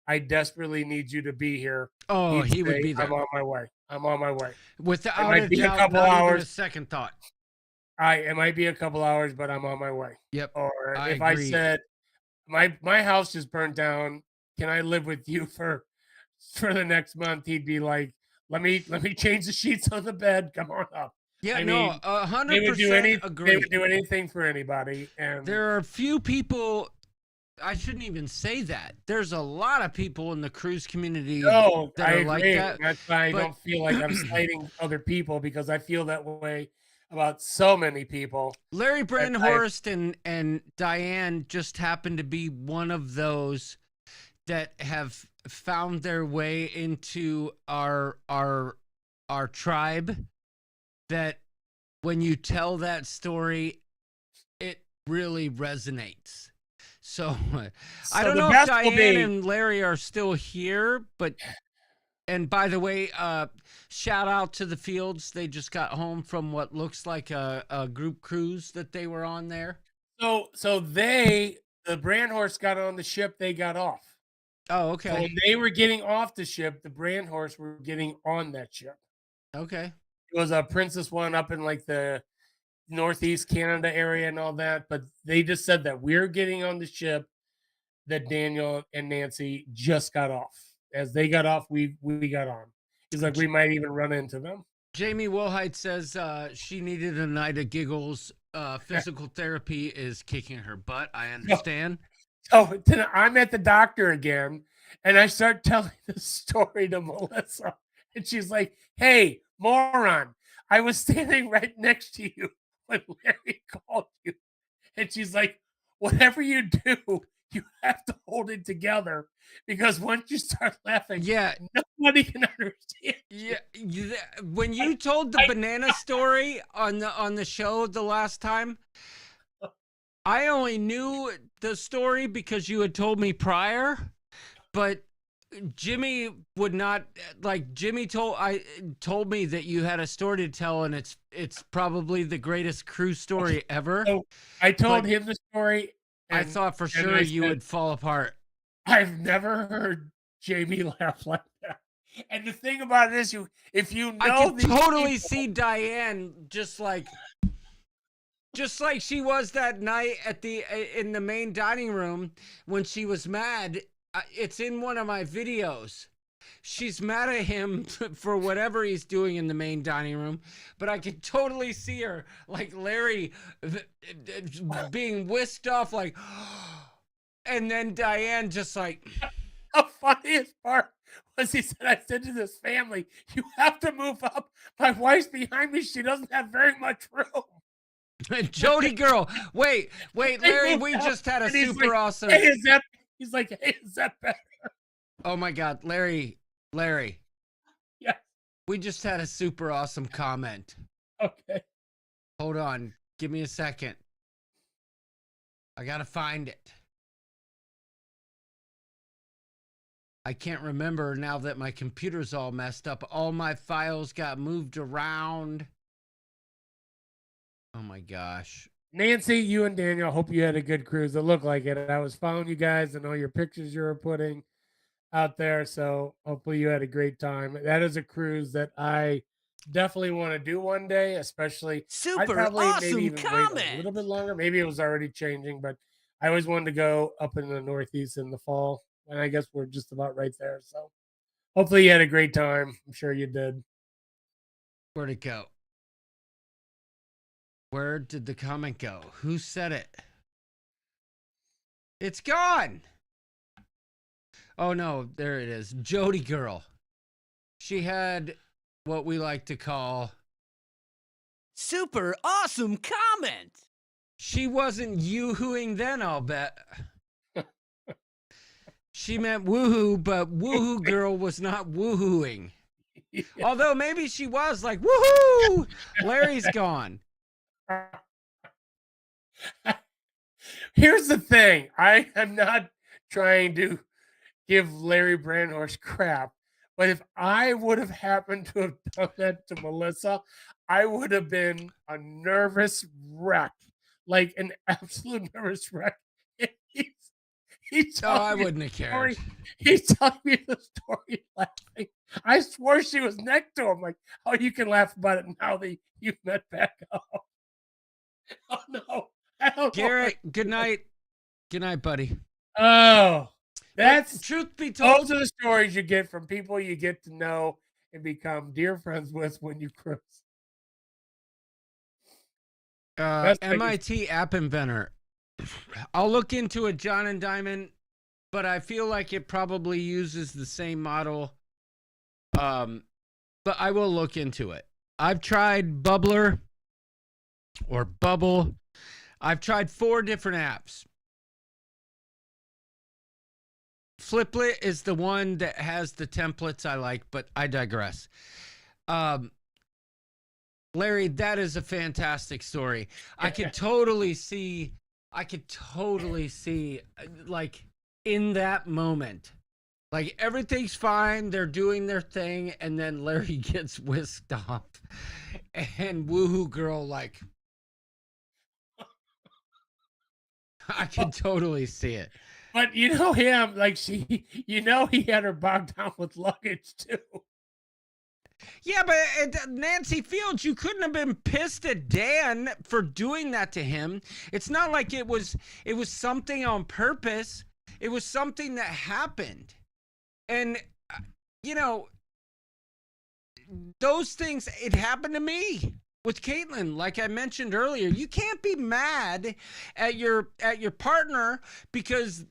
I desperately need you to be here. Oh, He'd he would say, be there. I'm on my way. I'm on my way. Without might a be a doubt, couple not even a hours. second thought. It might be a couple hours, but I'm on my way. Yep. Or I if I agree. said, my house just burned down, can I live with you for the next month? He'd be like, let me change the sheets on the bed. Come on up. Yeah, I no, mean, 100% agree. They would do anything for anybody. And There are few people. I shouldn't even say that. There's a lot of people in the cruise community no, that I are agree. like that. That's why I but- don't feel like I'm slighting other people, because I feel that way about so many people. Larry Brandhorst and Diane just happen to be one of those that have found their way into our tribe, that when you tell that story, it really resonates. So I don't the know if best will Diane be- and Larry are still here, but and by the way, shout out to the Fields. They just got home from what looks like a group cruise that they were on there. So the Brandhorst got on the ship, they got off. Oh, So okay. when they were getting off the ship, the Brandhorst were getting on that ship. Okay. It was a Princess one up in like the Northeast Canada area and all that, but they just said that we're getting on the ship that Daniel and Nancy just got off. As they got off, we got on. He's like, we might even run into them. Jamie Wilhite says she needed a night of giggles. Physical therapy is kicking her butt. I understand. So I'm at the doctor again, and I start telling the story to Melissa, and she's like, "Hey, moron! I was standing right next to you when Larry called you," and she's like, "Whatever you do, you have to hold it together, because once you start laughing, Yeah. nobody can understand." Yeah. When you told the banana story on the show the last time, I only knew the story because you had told me prior, but Jimmy would not, like, Jimmy told me that you had a story to tell, and it's probably the greatest cruise story ever. So I told But him the story. I thought for sure I you said, would fall apart. I've never heard Jamie laugh like that. And the thing about it is, if you know, I can these totally people- see Diane just like she was that night in the main dining room when she was mad. It's in one of my videos. She's mad at him for whatever he's doing in the main dining room, but I can totally see her like Larry being whisked off, like, and then Diane just like. The funniest part was he said, I said to this family, you have to move up. My wife's behind me. She doesn't have very much room. Jody girl, wait, Larry, we just had a And he's super like, awesome. Hey, he's like, hey, is that better? Oh my God, Larry, Yeah. we just had a super awesome comment. Okay. Hold on, give me a second. I gotta find it. I can't remember now that my computer's all messed up. All my files got moved around. Oh my gosh. Nancy, you and Daniel, hope you had a good cruise. It looked like it. I was following you guys and all your pictures you were putting out there. So hopefully you had a great time. That is a cruise that I definitely want to do one day, especially I'd Super probably awesome maybe even wait a comment. little bit longer. Maybe it was already changing, but I always wanted to go up in the Northeast in the fall. And I guess we're just about right there. So hopefully you had a great time. I'm sure you did. Where'd it go? Where did the comment go? Who said it? It's gone. Oh no, there it is. Jody girl. She had what we like to call. Super awesome comment. She wasn't yoo-hooing then, I'll bet. She meant woohoo, but woohoo girl was not woohooing. Although maybe she was like, woohoo! Larry's gone. Here's the thing. I am not trying to give Larry Brandhorst crap, but if I would have happened to have done that to Melissa, I would have been a nervous wreck, like an absolute nervous wreck. He's Oh, I wouldn't have cared. He's telling me the story laughing. I swore she was next to him. Like, oh, you can laugh about it now that you've met back up. Oh, no. I don't Garrett, good night. Good night, buddy. Oh, that's truth be told. Those are the stories you get from people you get to know and become dear friends with when you cruise. MIT app inventor. I'll look into it, John and Diamond, but I feel like it probably uses the same model. But I will look into it. I've tried Bubbler or Bubble. I've tried 4 different apps. Fliplet is the one that has the templates I like, but I digress. Larry, that is a fantastic story. I could totally see, like, in that moment, like, everything's fine, they're doing their thing, and then Larry gets whisked off, and woohoo girl, like, I could totally see it. But you know him, like he had her bogged down with luggage too. Yeah, but Nancy Fields, you couldn't have been pissed at Dan for doing that to him. It's not like it was something on purpose. It was something that happened. And, you know, those things, it happened to me with Caitlin. Like I mentioned earlier, you can't be mad at your partner because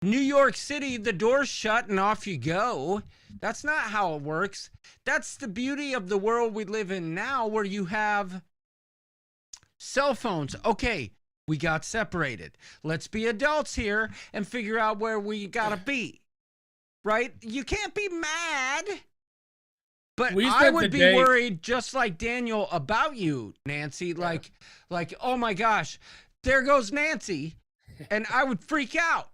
New York City, the door's shut and off you go. That's not how it works. That's the beauty of the world we live in now, where you have cell phones. Okay, we got separated. Let's be adults here and figure out where we gotta be. Right? You can't be mad. But I would be worried, just like Daniel, about you, Nancy. Like, oh my gosh, there goes Nancy. And I would freak out.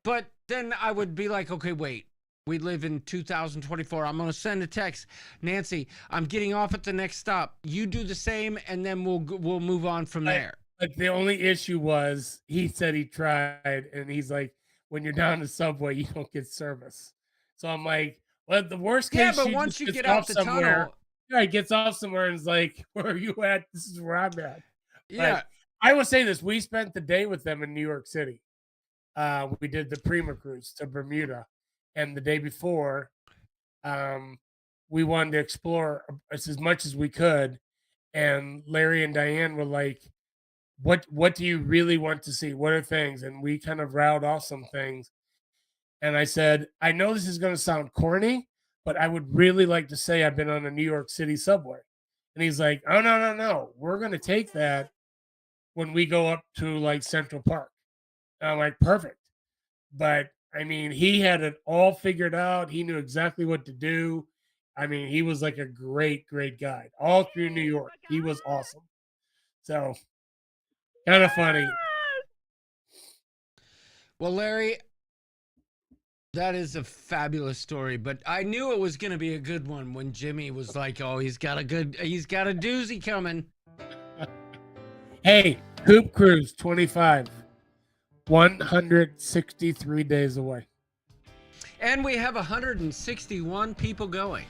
But then I would be like, okay, wait. We live in 2024. I'm going to send a text. Nancy, I'm getting off at the next stop. You do the same, and then we'll move on from there. But the only issue was he said he tried, and he's like, when you're down the subway, you don't get service. So I'm like, well, the worst case, yeah, but once you get out the tunnel, he gets off somewhere and is like, where are you at? This is where I'm at. Yeah. But I will say this. We spent the day with them in New York City. We did the Prima cruise to Bermuda. And the day before, we wanted to explore as much as we could. And Larry and Diane were like, what do you really want to see? What are things? And we kind of riled off some things. And I said, I know this is going to sound corny, but I would really like to say I've been on a New York City subway. And he's like, oh, no. We're going to take that when we go up to like Central Park. And I'm like, perfect. But I mean, he had it all figured out. He knew exactly what to do. I mean, he was like a great, great guide all through New York. He was awesome. So, kind of funny. Well, Larry, that is a fabulous story, but I knew it was going to be a good one when Jimmy was like, oh, he's got a doozy coming. Hey, Hoop Cruise 25. 163 days away. And we have 161 people going.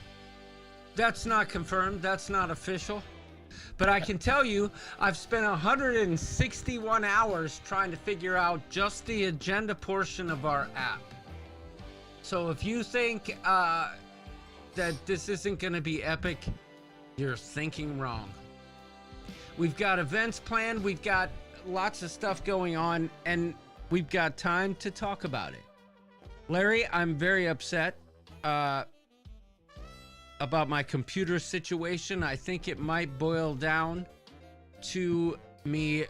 That's not confirmed. That's not official. But I can tell you, I've spent 161 hours trying to figure out just the agenda portion of our app. So if you think that this isn't going to be epic, you're thinking wrong. We've got events planned. We've got lots of stuff going on, and we've got time to talk about it. Larry, I'm very upset. about my computer situation. I think it might boil down to me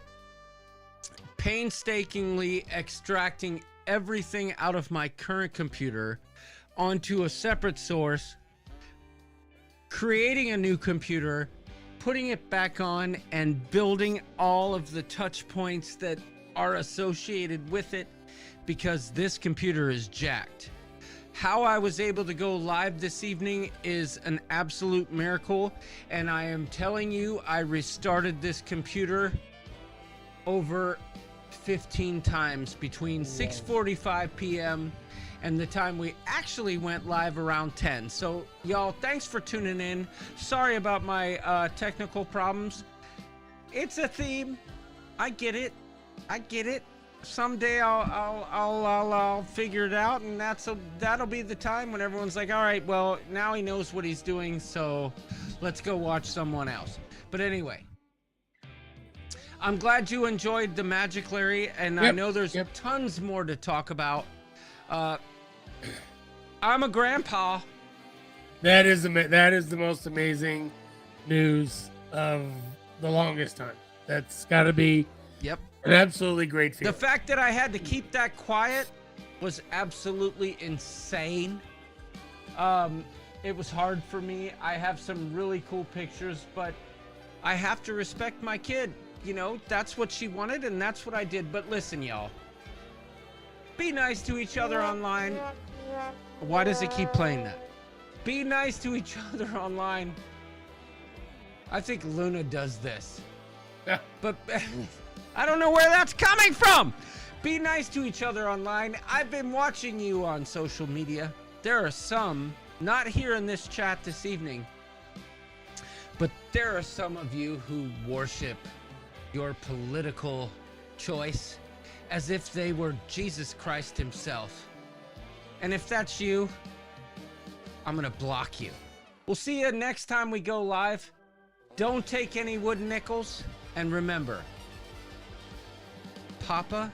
painstakingly extracting everything out of my current computer onto a separate source, creating a new computer, putting it back on, and building all of the touch points that are associated with it, because this computer is jacked. How I was able to go live this evening is an absolute miracle, and I am telling you, I restarted this computer over 15 times between 6:45 p.m. and the time we actually went live around 10. So y'all, thanks for tuning in. Sorry about my technical problems. It's a theme. I get it. Someday I'll figure it out, and that'll be the time when everyone's like, all right, well, now he knows what he's doing, so let's go watch someone else. But anyway, I'm glad you enjoyed the Magic, Larry, and I know there's tons more to talk about. I'm a grandpa. That is the most amazing news of the longest time. That's got to be an absolutely great feeling. The fact that I had to keep that quiet was absolutely insane. It was hard for me. I have some really cool pictures, but I have to respect my kid. You know, that's what she wanted, and that's what I did. But listen, y'all, be nice to each other online. Why does it keep playing that? Be nice to each other online. I think Luna does this. Yeah. But I don't know where that's coming from. Be nice to each other online. I've been watching you on social media. There are some, not here in this chat this evening, but there are some of you who worship your political choice as if they were Jesus Christ himself. And if that's you, I'm gonna block you. We'll see you next time we go live. Don't take any wooden nickels, and remember, Papa